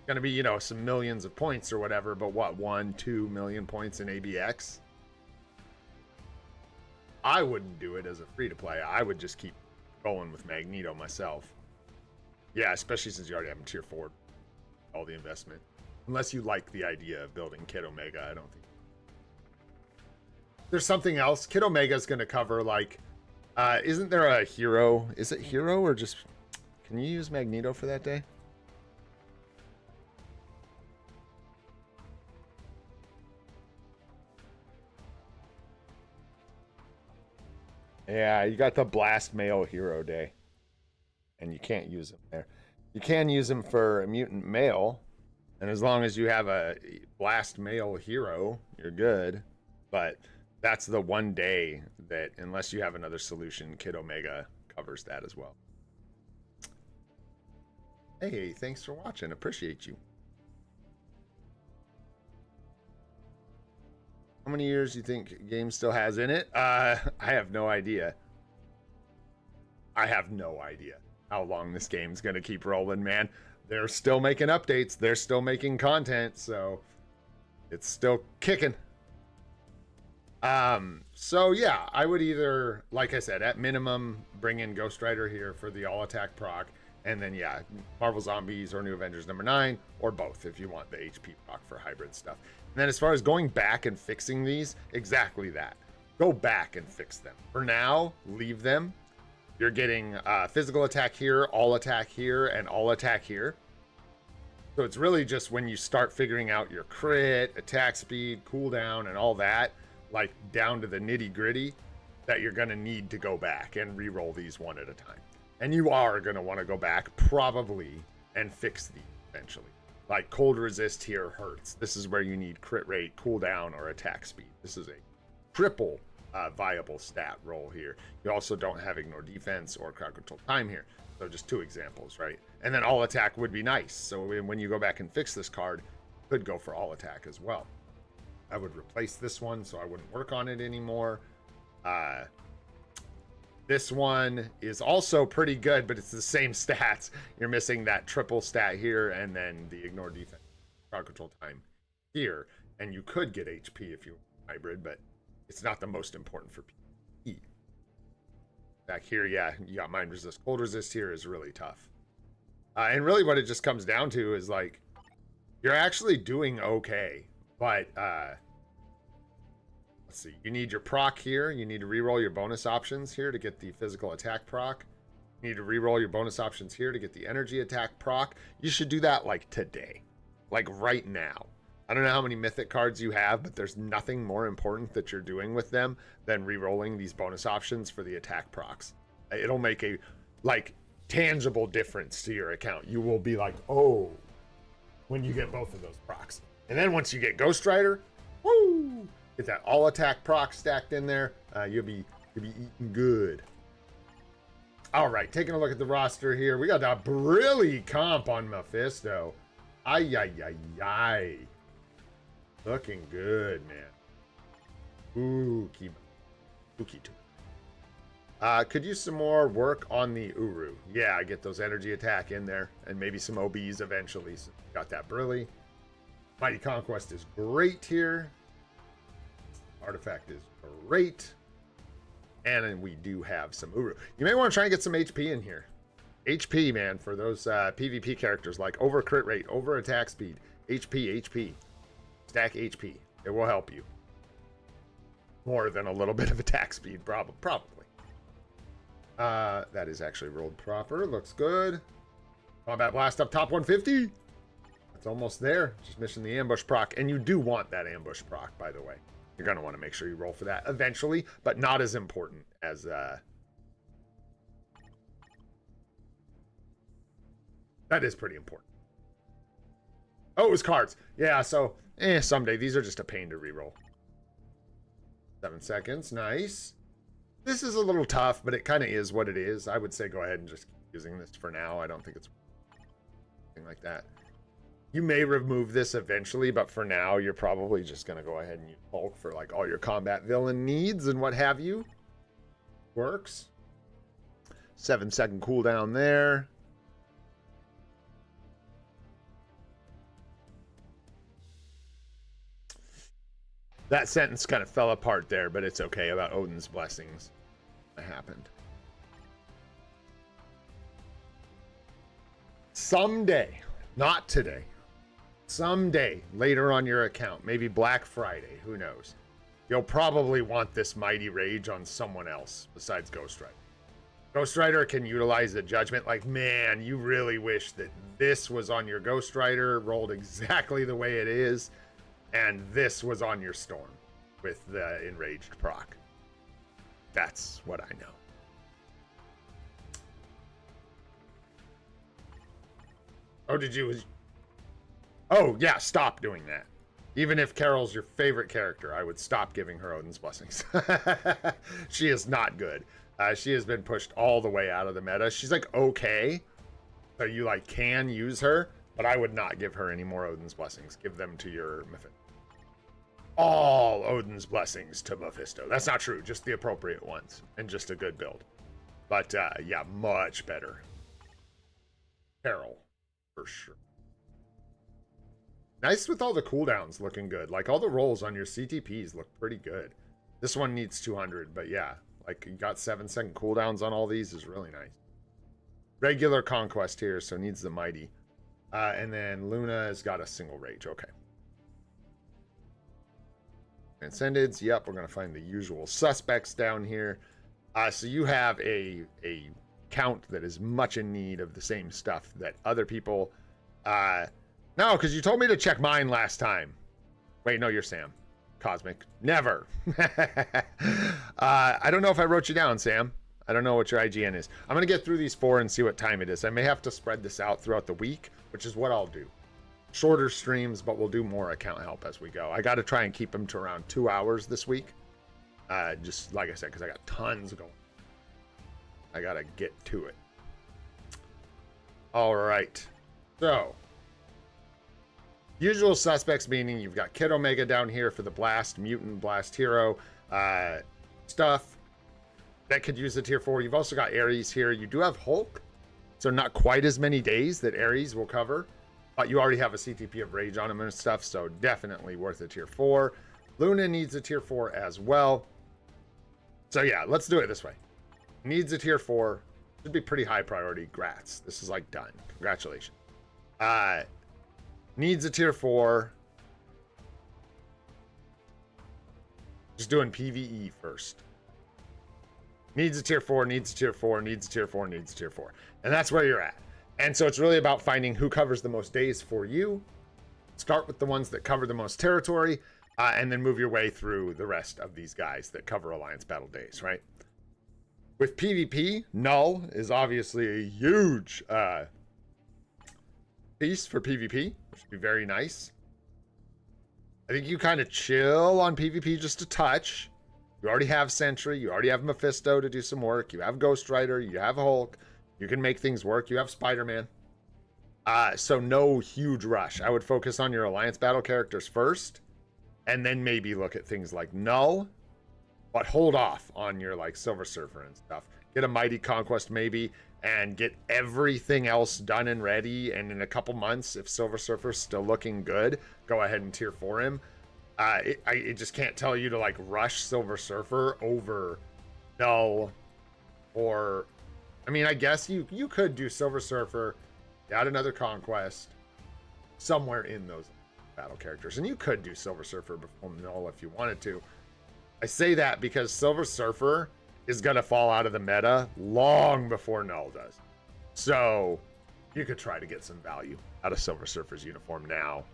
Going to be, you know, some millions of points or whatever, but what, 1-2 million points in ABX? I wouldn't do it as a free-to-play. I would just keep going with Magneto myself. Yeah, especially since you already have him tier 4. All the investment. Unless you like the idea of building Kid Omega, I don't think. There's something else. Kid Omega is going to cover, like, isn't there a hero? Is it hero or just... Can you use Magneto for that day? Yeah, you got the Blast Male Hero Day. And you can't use him there. You can use him for a Mutant Male. And as long as you have a Blast Male Hero, you're good. But that's the one day that, unless you have another solution, Kid Omega covers that as well. Hey, thanks for watching. Appreciate you. How many years do you think game still has in it? I have no idea. I have no idea how long this game's going to keep rolling, man. They're still making updates. They're still making content, so it's still kicking. So yeah, I would either, like I said, at minimum, bring in Ghost Rider here for the all attack proc, and then yeah, Marvel Zombies or New Avengers number 9, or both if you want the HP proc for hybrid stuff. And then as far as going back and fixing these, exactly that. Go back and fix them. For now, leave them. You're getting physical attack here, all attack here, and all attack here. So it's really just when you start figuring out your crit, attack speed, cooldown, and all that, like down to the nitty gritty, that you're going to need to go back and re-roll these one at a time. And you are going to want to go back probably and fix these eventually. Like cold resist here hurts. This is where you need crit rate, cooldown, or attack speed. This is a triple viable stat roll here. You also don't have ignore defense or crowd control time here. So just 2 examples, right? And then all attack would be nice. So when you go back and fix this card, you could go for all attack as well. I would replace this one so I wouldn't work on it anymore. This one is also pretty good, but it's the same stats. You're missing that triple stat here and then the ignore defense, crowd control time here. And you could get HP if you hybrid, but it's not the most important for PvE. Back here, yeah, you got mind resist. Cold resist here is really tough. And really what it just comes down to is like, you're actually doing okay, but let's see, you need your proc here. You need to reroll your bonus options here to get the physical attack proc. You need to reroll your bonus options here to get the energy attack proc. You should do that like today, like right now. I don't know how many mythic cards you have, but there's nothing more important that you're doing with them than re-rolling these bonus options for the attack procs. It'll make a like tangible difference to your account. You will be like, oh, when you get both of those procs. And then once you get Ghost Rider, woo, get that all attack proc stacked in there, you'll be eating good. All right, taking a look at the roster here. We got that brilliant comp on Mephisto. Ay, ay, ay, ay. Looking good, man. Ookie. Could use some more work on the Uru. Yeah, get those energy attack in there. And maybe some OBs eventually. So got that Brilly. Mighty Conquest is great here. Artifact is great. And then we do have some Uru. You may want to try and get some HP in here. HP, man, for those PvP characters like over crit rate, over attack speed. HP. Stack HP. It will help you. More than a little bit of attack speed, probably. That is actually rolled proper. Looks good. Combat Blast up top 150. It's almost there. Just missing the ambush proc. And you do want that ambush proc, by the way. You're going to want to make sure you roll for that eventually, but not as important as... That is pretty important. Oh, it was cards. Yeah, so... someday. These are just a pain to reroll. 7 seconds. Nice. This is a little tough, but it kind of is what it is. I would say go ahead and just keep using this for now. I don't think it's anything like that. You may remove this eventually, but for now, you're probably just going to go ahead and use bulk for like all your combat villain needs and what have you. Works. 7-second cooldown there. That sentence kind of fell apart there, but it's okay about Odin's blessings. That happened. Someday, not today, someday later on your account, maybe Black Friday, who knows, you'll probably want this Mighty Rage on someone else besides Ghost Rider. Ghost Rider can utilize the judgment like, man, you really wish that this was on your Ghost Rider, rolled exactly the way it is, and this was on your Storm with the Enraged proc. That's what I know. Oh, did you... Oh, yeah, stop doing that. Even if Carol's your favorite character, I would stop giving her Odin's Blessings. She is not good. She has been pushed all the way out of the meta. She's like, okay. So you like can use her, but I would not give her any more Odin's Blessings. Give them to your Mephisto. All Odin's Blessings to Mephisto. That's not true. Just the appropriate ones. And just a good build. But, yeah, much better. Carol. For sure. Nice with all the cooldowns looking good. Like, all the rolls on your CTPs look pretty good. This one needs 200, but yeah. Like, you got 7-second cooldowns on all these is really nice. Regular Conquest here, so needs the Mighty. And then Luna has got a single rage. Okay. Transcendeds. Yep, we're going to find the usual suspects down here. So you have a count that is much in need of the same stuff that other people... No, because you told me to check mine last time. Wait, no, you're Sam. Cosmic. Never. I don't know if I wrote you down, Sam. I don't know what your IGN is. I'm going to get through these 4 and see what time it is. I may have to spread this out throughout the week, which is what I'll do. Shorter streams, but we'll do more account help as we go. I got to try and keep them to around 2 hours this week. Just like I said, because I got tons going. I got to get to it. All right. So, usual suspects, meaning you've got Kid Omega down here for the Blast, Mutant, Blast Hero stuff. That could use a tier 4. You've also got Ares here. You do have Hulk, so not quite as many days that Ares will cover. But you already have a CTP of Rage on him and stuff, so definitely worth a tier 4. Luna needs a tier 4 as well. So yeah, let's do it this way. Needs a tier 4. Should be pretty high priority. Grats. This is like done. Congratulations. Needs a tier 4. Just doing PvE first. Needs a tier 4, needs a tier 4, needs a tier 4, needs a tier 4. And that's where you're at. And so it's really about finding who covers the most days for you. Start with the ones that cover the most territory, and then move your way through the rest of these guys that cover Alliance Battle days, right? With PvP, Null is obviously a huge piece for PvP, which would be very nice. I think you kind of chill on PvP just a touch. You already have Sentry, you already have Mephisto to do some work, you have Ghost Rider, you have Hulk, you can make things work, you have Spider-Man. So no huge rush. I would focus on your Alliance Battle characters first, and then maybe look at things like Null, but hold off on your like Silver Surfer and stuff. Get a Mighty Conquest maybe, and get everything else done and ready, and in a couple months, if Silver Surfer's still looking good, go ahead and tier 4 him. I just can't tell you to like rush Silver Surfer over Null, or I mean, I guess you could do Silver Surfer, add another Conquest somewhere in those battle characters, and you could do Silver Surfer before Null if you wanted to. I say that because Silver Surfer is gonna fall out of the meta long before Null does, so you could try to get some value out of Silver Surfer's uniform now.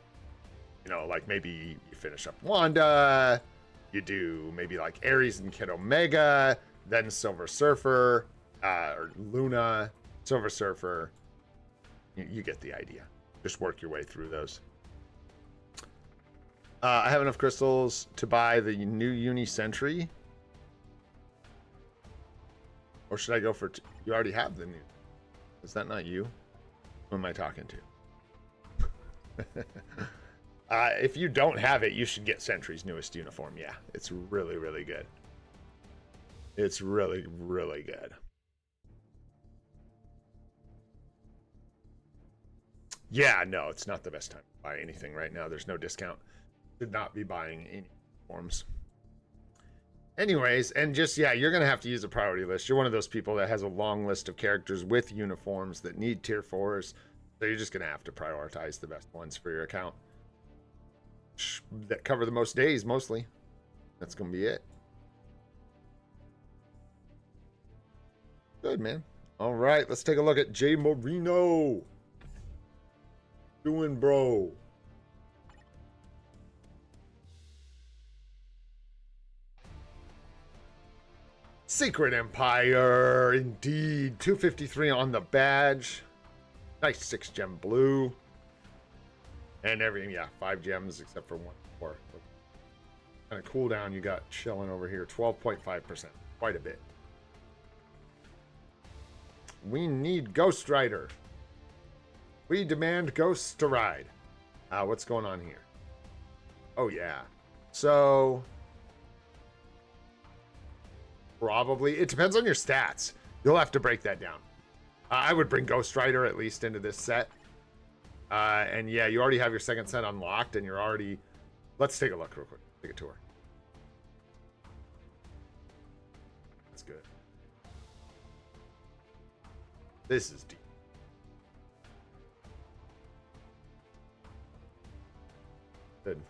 You know, like maybe you finish up Wanda, you do maybe like Ares and Kid Omega, then Silver Surfer, or Luna, Silver Surfer. You get the idea. Just work your way through those. I have enough crystals to buy the new Uni Sentry. Or should I go for... You already have the new... Is that not you? Who am I talking to? If you don't have it, you should get Sentry's newest uniform. Yeah, it's really, really good. It's really, really good. Yeah, no, it's not the best time to buy anything right now. There's no discount. Should not be buying any uniforms. Anyways, and just, yeah, you're going to have to use a priority list. You're one of those people that has a long list of characters with uniforms that need tier 4s. So you're just going to have to prioritize the best ones for your account. That cover the most days, mostly. That's going to be it. Good, man. All right, let's take a look at Jay Marino. Doing, bro. Secret Empire, indeed. 253 on the badge. Nice 6 gem blue. And everything, yeah, 5 gems except for 1 4. Kind of cooldown you got chilling over here. 12.5%. Quite a bit. We need Ghost Rider. We demand ghosts to ride. What's going on here? Oh, yeah. So... Probably. It depends on your stats. You'll have to break that down. I would bring Ghost Rider at least into this set. And yeah, you already have your second set unlocked, and you're already... Let's take a look real quick. Take a tour. That's good. This is deep. Good.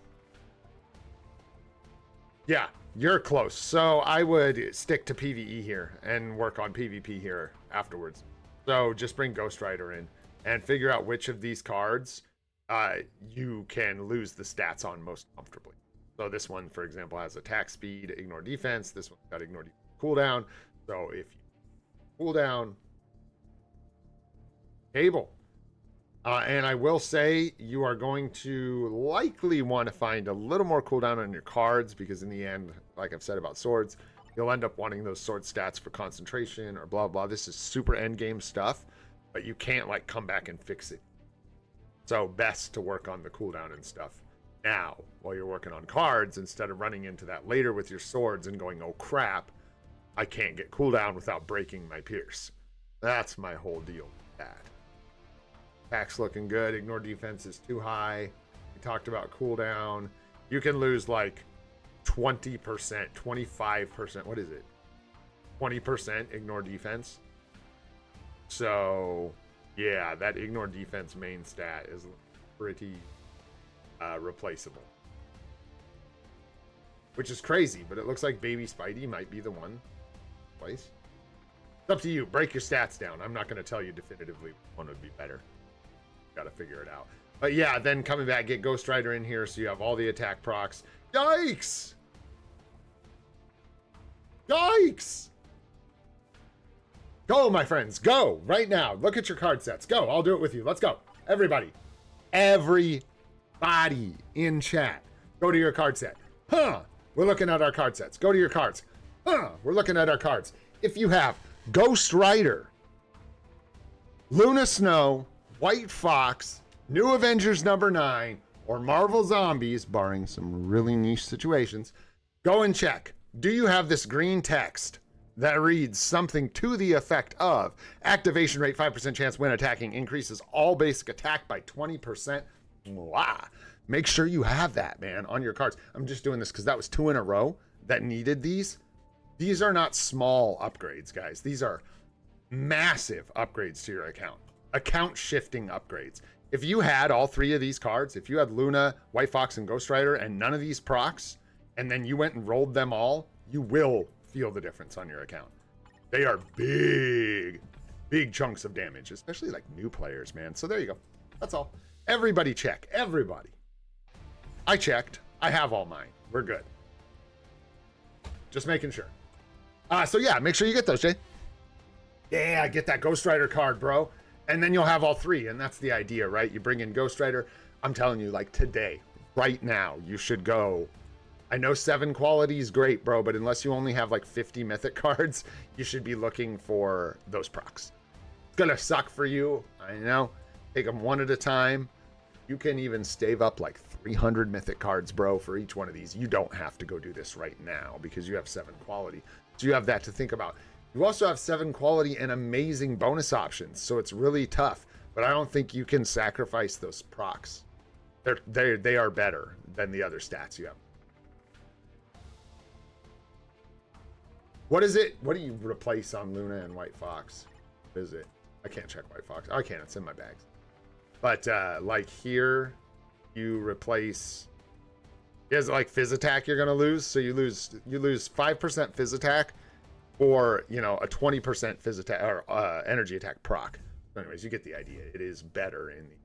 Yeah, you're close. So I would stick to PvE here and work on PvP here afterwards. So just bring Ghost Rider in and figure out which of these cards you can lose the stats on most comfortably. So this one, for example, has attack speed, ignore defense. This one's got ignore cooldown. So if you cool down, cable. And I will say you are going to likely want to find a little more cooldown on your cards because in the end, like I've said about swords, you'll end up wanting those sword stats for concentration or blah, blah. This is super end game stuff, but you can't like come back and fix it. So best to work on the cooldown and stuff now while you're working on cards instead of running into that later with your swords and going, oh crap, I can't get cooldown without breaking my pierce. That's my whole deal with that. Attack's looking good. Ignore defense is too high. We talked about cooldown. You can lose like 20%, 25%. What is it? 20% ignore defense. So, yeah, that ignore defense main stat is pretty replaceable. Which is crazy, but it looks like Baby Spidey might be the one place. It's up to you. Break your stats down. I'm not going to tell you definitively which one would be better. Got to figure it out. But yeah, then coming back, get Ghost Rider in here so you have all the attack procs. Yikes! Yikes! Go, my friends. Go right now. Look at your card sets. Go. I'll do it with you. Let's go. Everybody. Everybody in chat. Go to your card set. Huh. We're looking at our card sets. Go to your cards. Huh. We're looking at our cards. If you have Ghost Rider, Luna Snow, White Fox, New Avengers #9, or Marvel Zombies, barring some really niche situations, go and check. Do you have this green text that reads something to the effect of activation rate 5% chance when attacking increases all basic attack by 20%? Wow. Make sure you have that, man, on your cards. I'm just doing this because that was 2 in a row that needed these. These are not small upgrades, guys. These are massive upgrades to your account. Account shifting upgrades. If you had all 3 of these cards, if you had Luna, White Fox, and Ghost Rider, and none of these procs, and then you went and rolled them all, you will feel the difference on your account. They are big, big chunks of damage, especially like new players, man. So there you go. That's all. Everybody check. Everybody. I checked. I have all mine. We're good. Just making sure. So yeah, make sure you get those, Jay. Yeah, get that Ghost Rider card, bro. And then you'll have all 3, and that's the idea, right? You bring in Ghost Rider. I'm telling you, like today, right now, you should go. I know 7 quality is great, bro, but unless you only have like 50 mythic cards, you should be looking for those procs. It's gonna suck for you, I know. Take them one at a time. You can even stave up like 300 mythic cards, bro, for each one of these. You don't have to go do this right now because you have 7 quality. So you have that to think about. You also have 7 quality and amazing bonus options, so it's really tough. But I don't think you can sacrifice those procs. They are better than the other stats you have. What is it? What do you replace on Luna and White Fox? What is it? I can't check White Fox. Oh, I can't. It's in my bags. But like here, you replace. Is it like Fizz attack you're gonna lose? So you lose 5% Fizz attack, or you know a 20% Fizz attack or energy attack proc. So anyways, you get the idea. It is better in the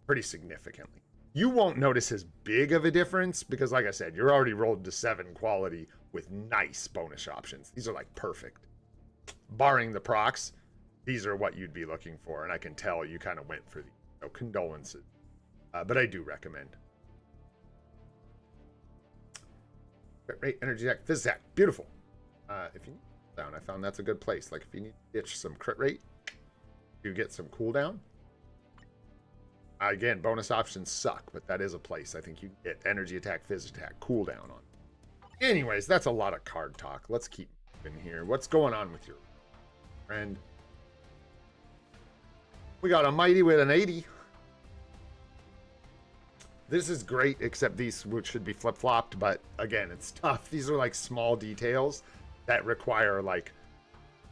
pretty significantly. You won't notice as big of a difference because, like I said, you're already rolled to 7 quality with nice bonus options. These are like perfect. Barring the procs, these are what you'd be looking for, and I can tell you kind of went for the condolences. But I do recommend. Crit rate, energy attack, Fizz attack, beautiful. If you need cooldown, I found that's a good place. Like if you need to ditch some crit rate, you get some cooldown. Again, bonus options suck, but that is a place I think you can get energy attack, Fizz attack, cooldown on. Anyways, that's a lot of card talk. Let's keep moving here. What's going on with your friend? We got a Mighty with an 80. This is great, except these should be flip-flopped, but again, it's tough. These are like small details that require like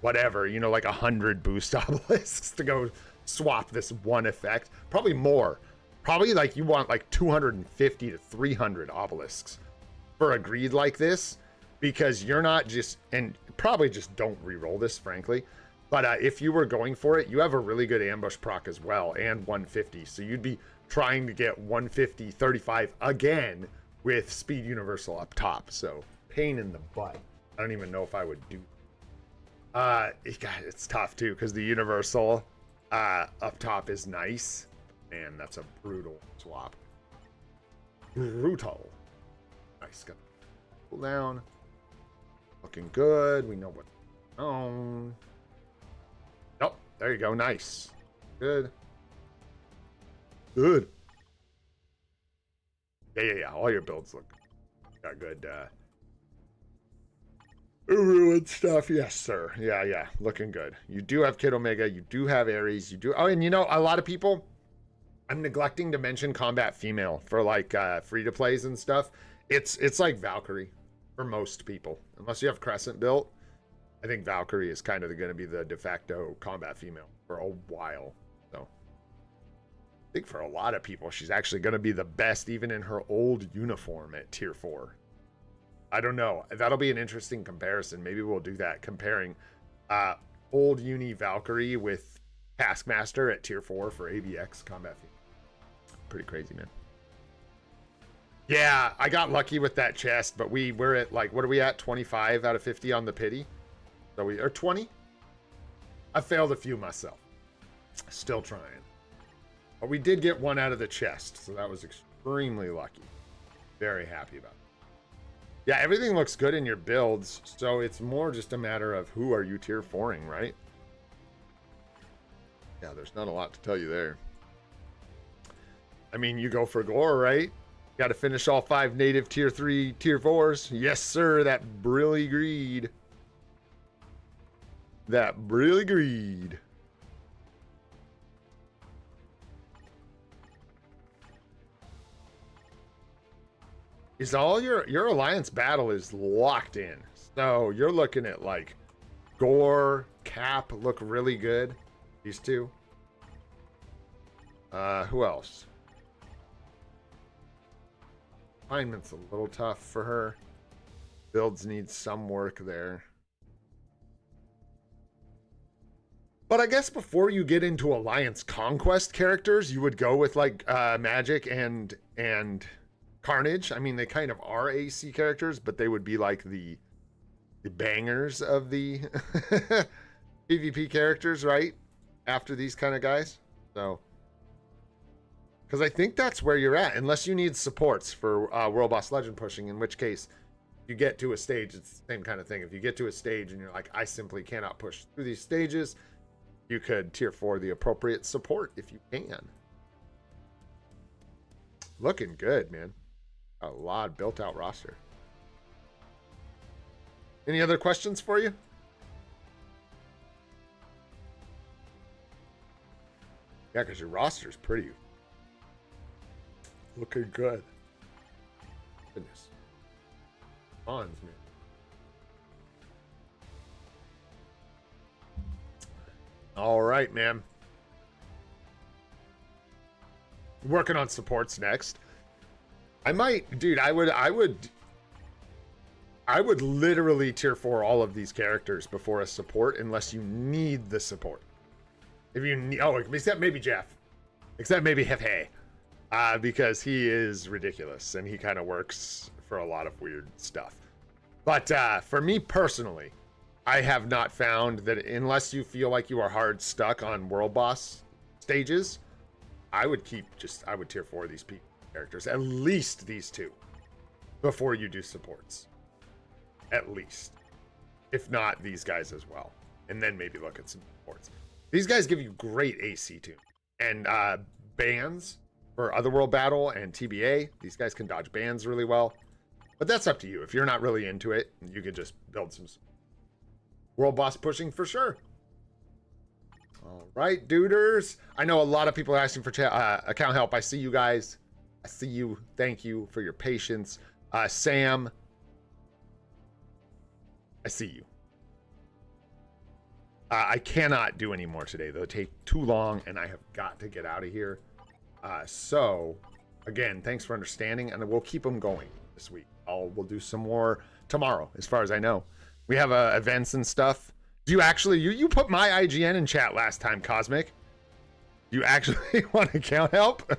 whatever, you know, like 100 boost obelisks to go swap this one effect. Probably more. Probably like you want like 250 to 300 obelisks for a greed like this, because you're not just, and probably just don't re-roll this, frankly. But if you were going for it, you have a really good ambush proc as well, and 150. So you'd be trying to get 150, 35 again with speed universal up top. So pain in the butt. I don't even know if I would do. It's tough too because the universal up top is nice, and that's a brutal swap. Brutal. Nice. Got cool down. Looking good. We know what's on. Oh, there you go. Nice. Good. Good. Yeah. All your builds look got good. Ruined stuff. Yes, sir. Yeah. Looking good. You do have Kid Omega. You do have Ares. You do. Oh, and you know, a lot of people, I'm neglecting to mention combat female for like free to plays and stuff. It's like Valkyrie for most people, unless you have Crescent built. I think Valkyrie is kind of going to be the de facto combat female for a while. So I think for a lot of people, she's actually going to be the best, even in her old uniform at tier 4. I don't know. That'll be an interesting comparison. Maybe we'll do that, comparing old uni Valkyrie with Taskmaster at tier 4 for ABX combat female. Pretty crazy, man. Yeah, I got lucky with that chest, but we're at like, what are we at? 25 out of 50 on the pity. So we are 20. I failed a few myself. Still trying. But we did get one out of the chest, so that was extremely lucky. Very happy about it. Yeah, everything looks good in your builds, so it's more just a matter of who are you tier 4ing, right? Yeah, there's not a lot to tell you there. I mean, you go for gore, right? Got to finish all 5 native tier 3, tier 4s. Yes, sir. That brilly greed. That brilly greed. Is all your alliance battle is locked in. So you're looking at like Gore, Cap look really good. These two. Who else? Refinement's a little tough for her. Builds need some work there. But I guess before you get into Alliance Conquest characters, you would go with like Magic and Carnage. I mean, they kind of are AC characters, but they would be like the bangers of the PvP characters, right? After these kind of guys. So, because I think that's where you're at, unless you need supports for World Boss Legend pushing, in which case you get to a stage, it's the same kind of thing. If you get to a stage and you're like, I simply cannot push through these stages, you could tier 4 the appropriate support if you can. Looking good, man. A lot built out roster. Any other questions for you? Yeah, because your roster is pretty. Looking good. Goodness. Bonds, man. All right, man. Working on supports next. I might, dude, I would literally tier 4 all of these characters before a support unless you need the support. If you need, oh, except maybe Jeff. Except maybe Hefe. Because he is ridiculous and he kind of works for a lot of weird stuff. But for me personally, I have not found that unless you feel like you are hard stuck on World Boss stages, I would tier 4 these characters, at least these two, before you do supports. At least. If not, these guys as well. And then maybe look at some supports. These guys give you great AC too. And bans for Otherworld Battle and TBA. These guys can dodge bans really well. But that's up to you. If you're not really into it, you could just build some World Boss pushing for sure. All right, duders. I know a lot of people are asking for account help. I see you guys. I see you. Thank you for your patience. Sam, I see you. I cannot do any more today. They'll take too long, and I have got to get out of here. So, again, thanks for understanding, and we'll keep them going this week. We'll do some more tomorrow, as far as I know. We have events and stuff. Do you actually, you put my IGN in chat last time, Cosmic. Do you actually want account help?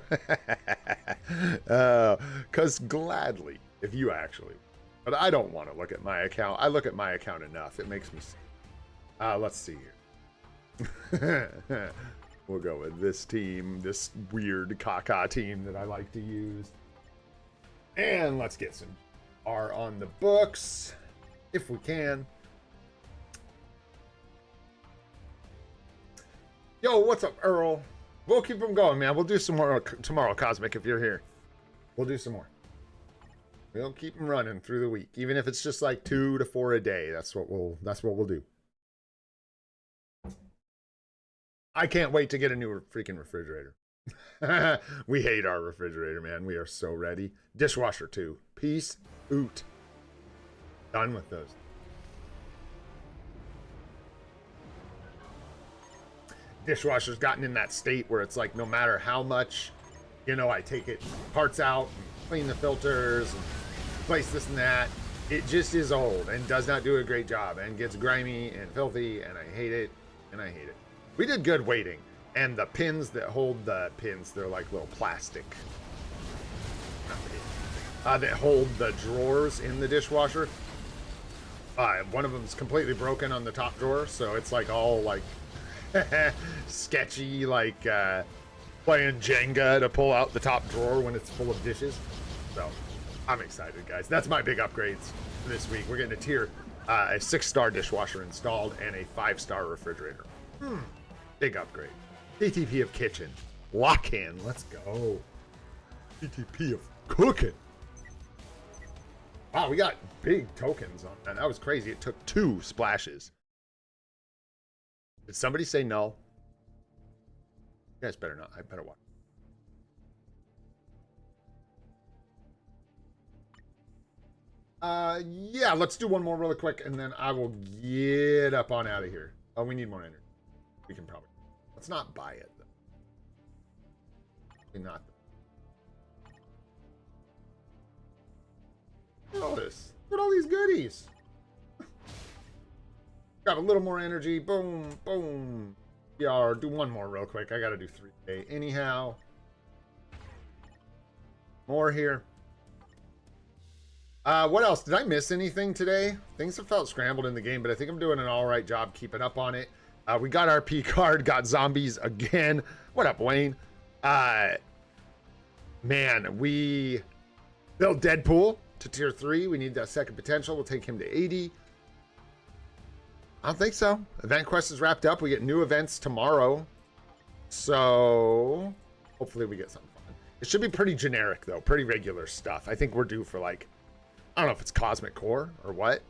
Because gladly, if you actually. But I don't want to look at my account. I look at my account enough. It makes me sick. Let's see here. We'll go with this team, this weird caca team that I like to use. And let's get some R on the books, if we can. Yo, what's up, Earl? We'll keep them going, man. We'll do some more tomorrow, Cosmic, if you're here. We'll do some more. We'll keep them running through the week, even if it's just like 2 to 4 a day. That's what we'll do. I can't wait to get a new freaking refrigerator. We hate our refrigerator, man. We are so ready. Dishwasher too. Peace out. Done with those. Dishwasher's gotten in that state where it's like no matter how much, you know, I take it parts out, and clean the filters, and replace this and that, it just is old and does not do a great job and gets grimy and filthy, and I hate it, and I hate it. We did good waiting, and the pins that hold the pins, they're like little plastic, that hold the drawers in the dishwasher. One of them's completely broken on the top drawer, so it's like all like sketchy, like playing Jenga to pull out the top drawer when it's full of dishes. So I'm excited, guys. That's my big upgrades for this week. We're getting a tier, a 6-star dishwasher installed and a 5-star refrigerator. Big upgrade. TTP of kitchen. Lock in. Let's go. TTP of cooking. Wow, we got big tokens on that. That was crazy. It took 2 splashes. Did somebody say no? You guys better not. I better watch. Yeah, let's do one more really quick, and then I will get up on out of here. Oh, we need more energy. We can probably. Let's not buy it, though. Probably not. Look at all this. Look at all these goodies. Got a little more energy. Boom, boom. Yeah, do one more real quick. I gotta do 3K. Anyhow. More here. What else? Did I miss anything today? Things have felt scrambled in the game, but I think I'm doing an alright job keeping up on it. We got our PCard, got zombies again. What up, Wayne? Man, we built Deadpool to tier 3. We need that second potential. We'll take him to 80. I don't think so. Event quest is wrapped up. We get new events tomorrow. So hopefully we get something fun. It should be pretty generic, though. Pretty regular stuff. I think we're due for, like, I don't know if it's Cosmic Core or what.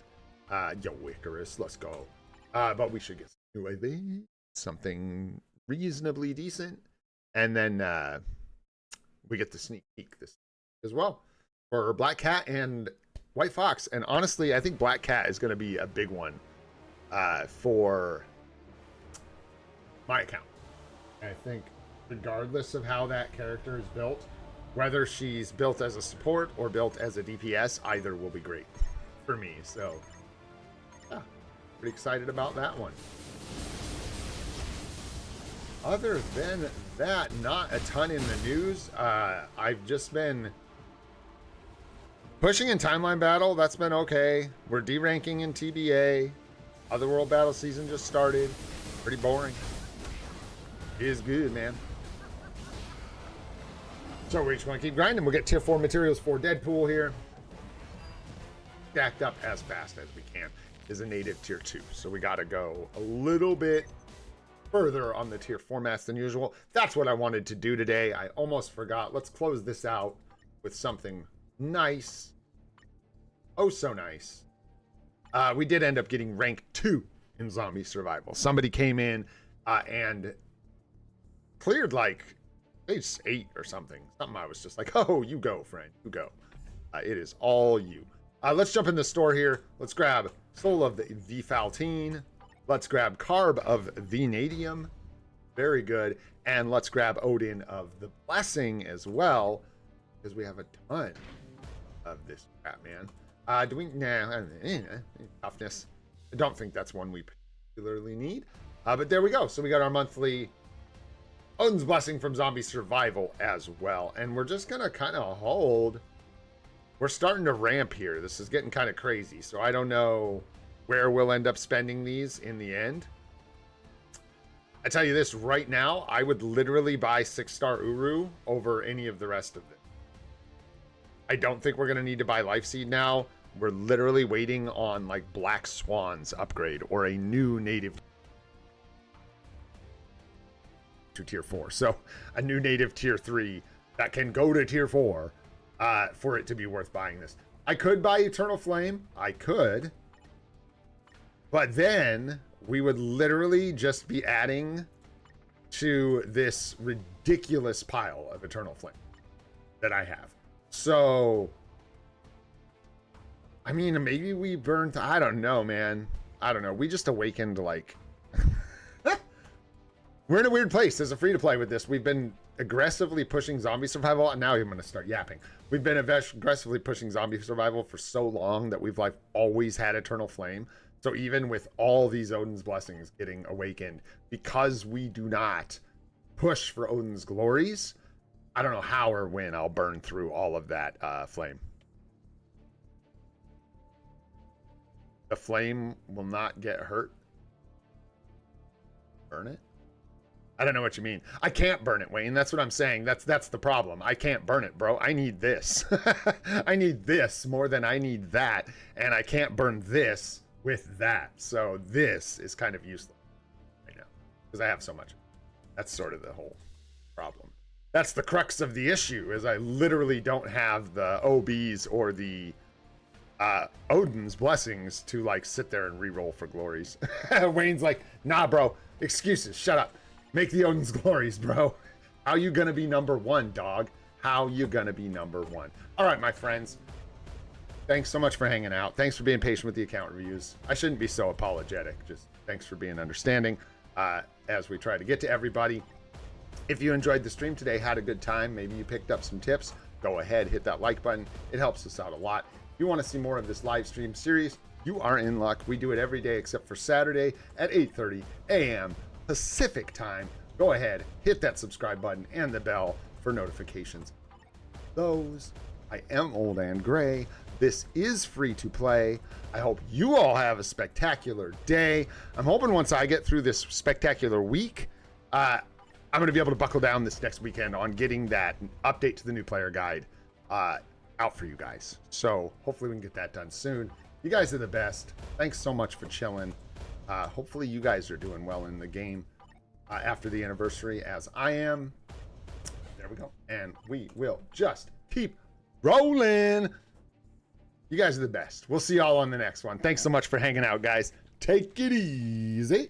Yo, Icarus, let's go. But we should get some new events, something reasonably decent. And then we get the sneak peek this as well for Black Cat and White Fox. And honestly, I think Black Cat is going to be a big one for my account. I think regardless of how that character is built, whether she's built as a support or built as a DPS, either will be great for me. So yeah, pretty excited about that one. Other than that, not a ton in the news. I've just been pushing in Timeline Battle. That's been okay. We're deranking in TBA. Otherworld Battle season just started. Pretty boring. It is good, man. So we're just going to keep grinding. We'll get tier 4 materials for Deadpool here. Stacked up as fast as we can. Is a native tier 2. So we got to go a little bit further on the tier formats than usual. That's what I wanted to do today. I almost forgot. Let's close this out with something nice. Oh, so nice. We did end up getting rank 2 in zombie survival. Somebody came in and cleared like stage 8 or something. Something I was just like, oh, you go, friend. You go. It is all you. Let's jump in the store here. Let's grab Soul of the Faltine. Let's grab Carb of Venadium. Very good. And let's grab Odin of the Blessing as well, because we have a ton of this crap, man. Do we? Nah, toughness. I don't think that's one we particularly need. But there we go. So we got our monthly Odin's Blessing from Zombie Survival as well. And we're just going to kind of hold. We're starting to ramp here. This is getting kind of crazy. So I don't know where we'll end up spending these in the end. I tell you this right now, I would literally buy 6-star Uru over any of the rest of it. I don't think we're going to need to buy Life Seed now. We're literally waiting on like Black Swan's upgrade or a new native to tier 4. So a new native tier 3 that can go to tier 4 for it to be worth buying this. I could buy Eternal Flame. I could. But then we would literally just be adding to this ridiculous pile of Eternal Flame that I have. So, I mean, maybe we burned, I don't know, man. I don't know. We just awakened like, we're in a weird place as a free-to-play with this. We've been aggressively pushing zombie survival, and now I'm going to start yapping. We've been aggressively pushing zombie survival for so long that we've like always had Eternal Flame. So even with all these Odin's Blessings getting awakened, because we do not push for Odin's glories, I don't know how or when I'll burn through all of that flame. The flame will not get hurt. Burn it? I don't know what you mean. I can't burn it, Wayne. That's what I'm saying. That's the problem. I can't burn it, bro. I need this. I need this more than I need that. And I can't burn this with that. So this is kind of useless right now because I have so much. That's sort of the whole problem. That's the crux of the issue, is I literally don't have the OBs or the Odin's Blessings to like sit there and re-roll for glories. Wayne's like, nah, bro. Excuses. Shut up. Make the Odin's glories, bro. How you gonna be number 1, dog? How you gonna be number 1? All right, my friends. Thanks so much for hanging out. Thanks for being patient with the account reviews. I shouldn't be so apologetic. Just thanks for being understanding as we try to get to everybody. If you enjoyed the stream today, had a good time, maybe you picked up some tips, go ahead, hit that like button. It helps us out a lot. If you want to see more of this live stream series, you are in luck. We do it every day except for Saturday at 8:30 a.m. Pacific time. Go ahead, hit that subscribe button and the bell for notifications. I am Old and Gray. This is free to play. I hope you all have a spectacular day. I'm hoping once I get through this spectacular week, I'm going to be able to buckle down this next weekend on getting that update to the new player guide out for you guys. So hopefully we can get that done soon. You guys are the best. Thanks so much for chilling. Hopefully you guys are doing well in the game after the anniversary as I am. There we go. And we will just keep rolling. You guys are the best. We'll see y'all on the next one. Thanks so much for hanging out, guys. Take it easy.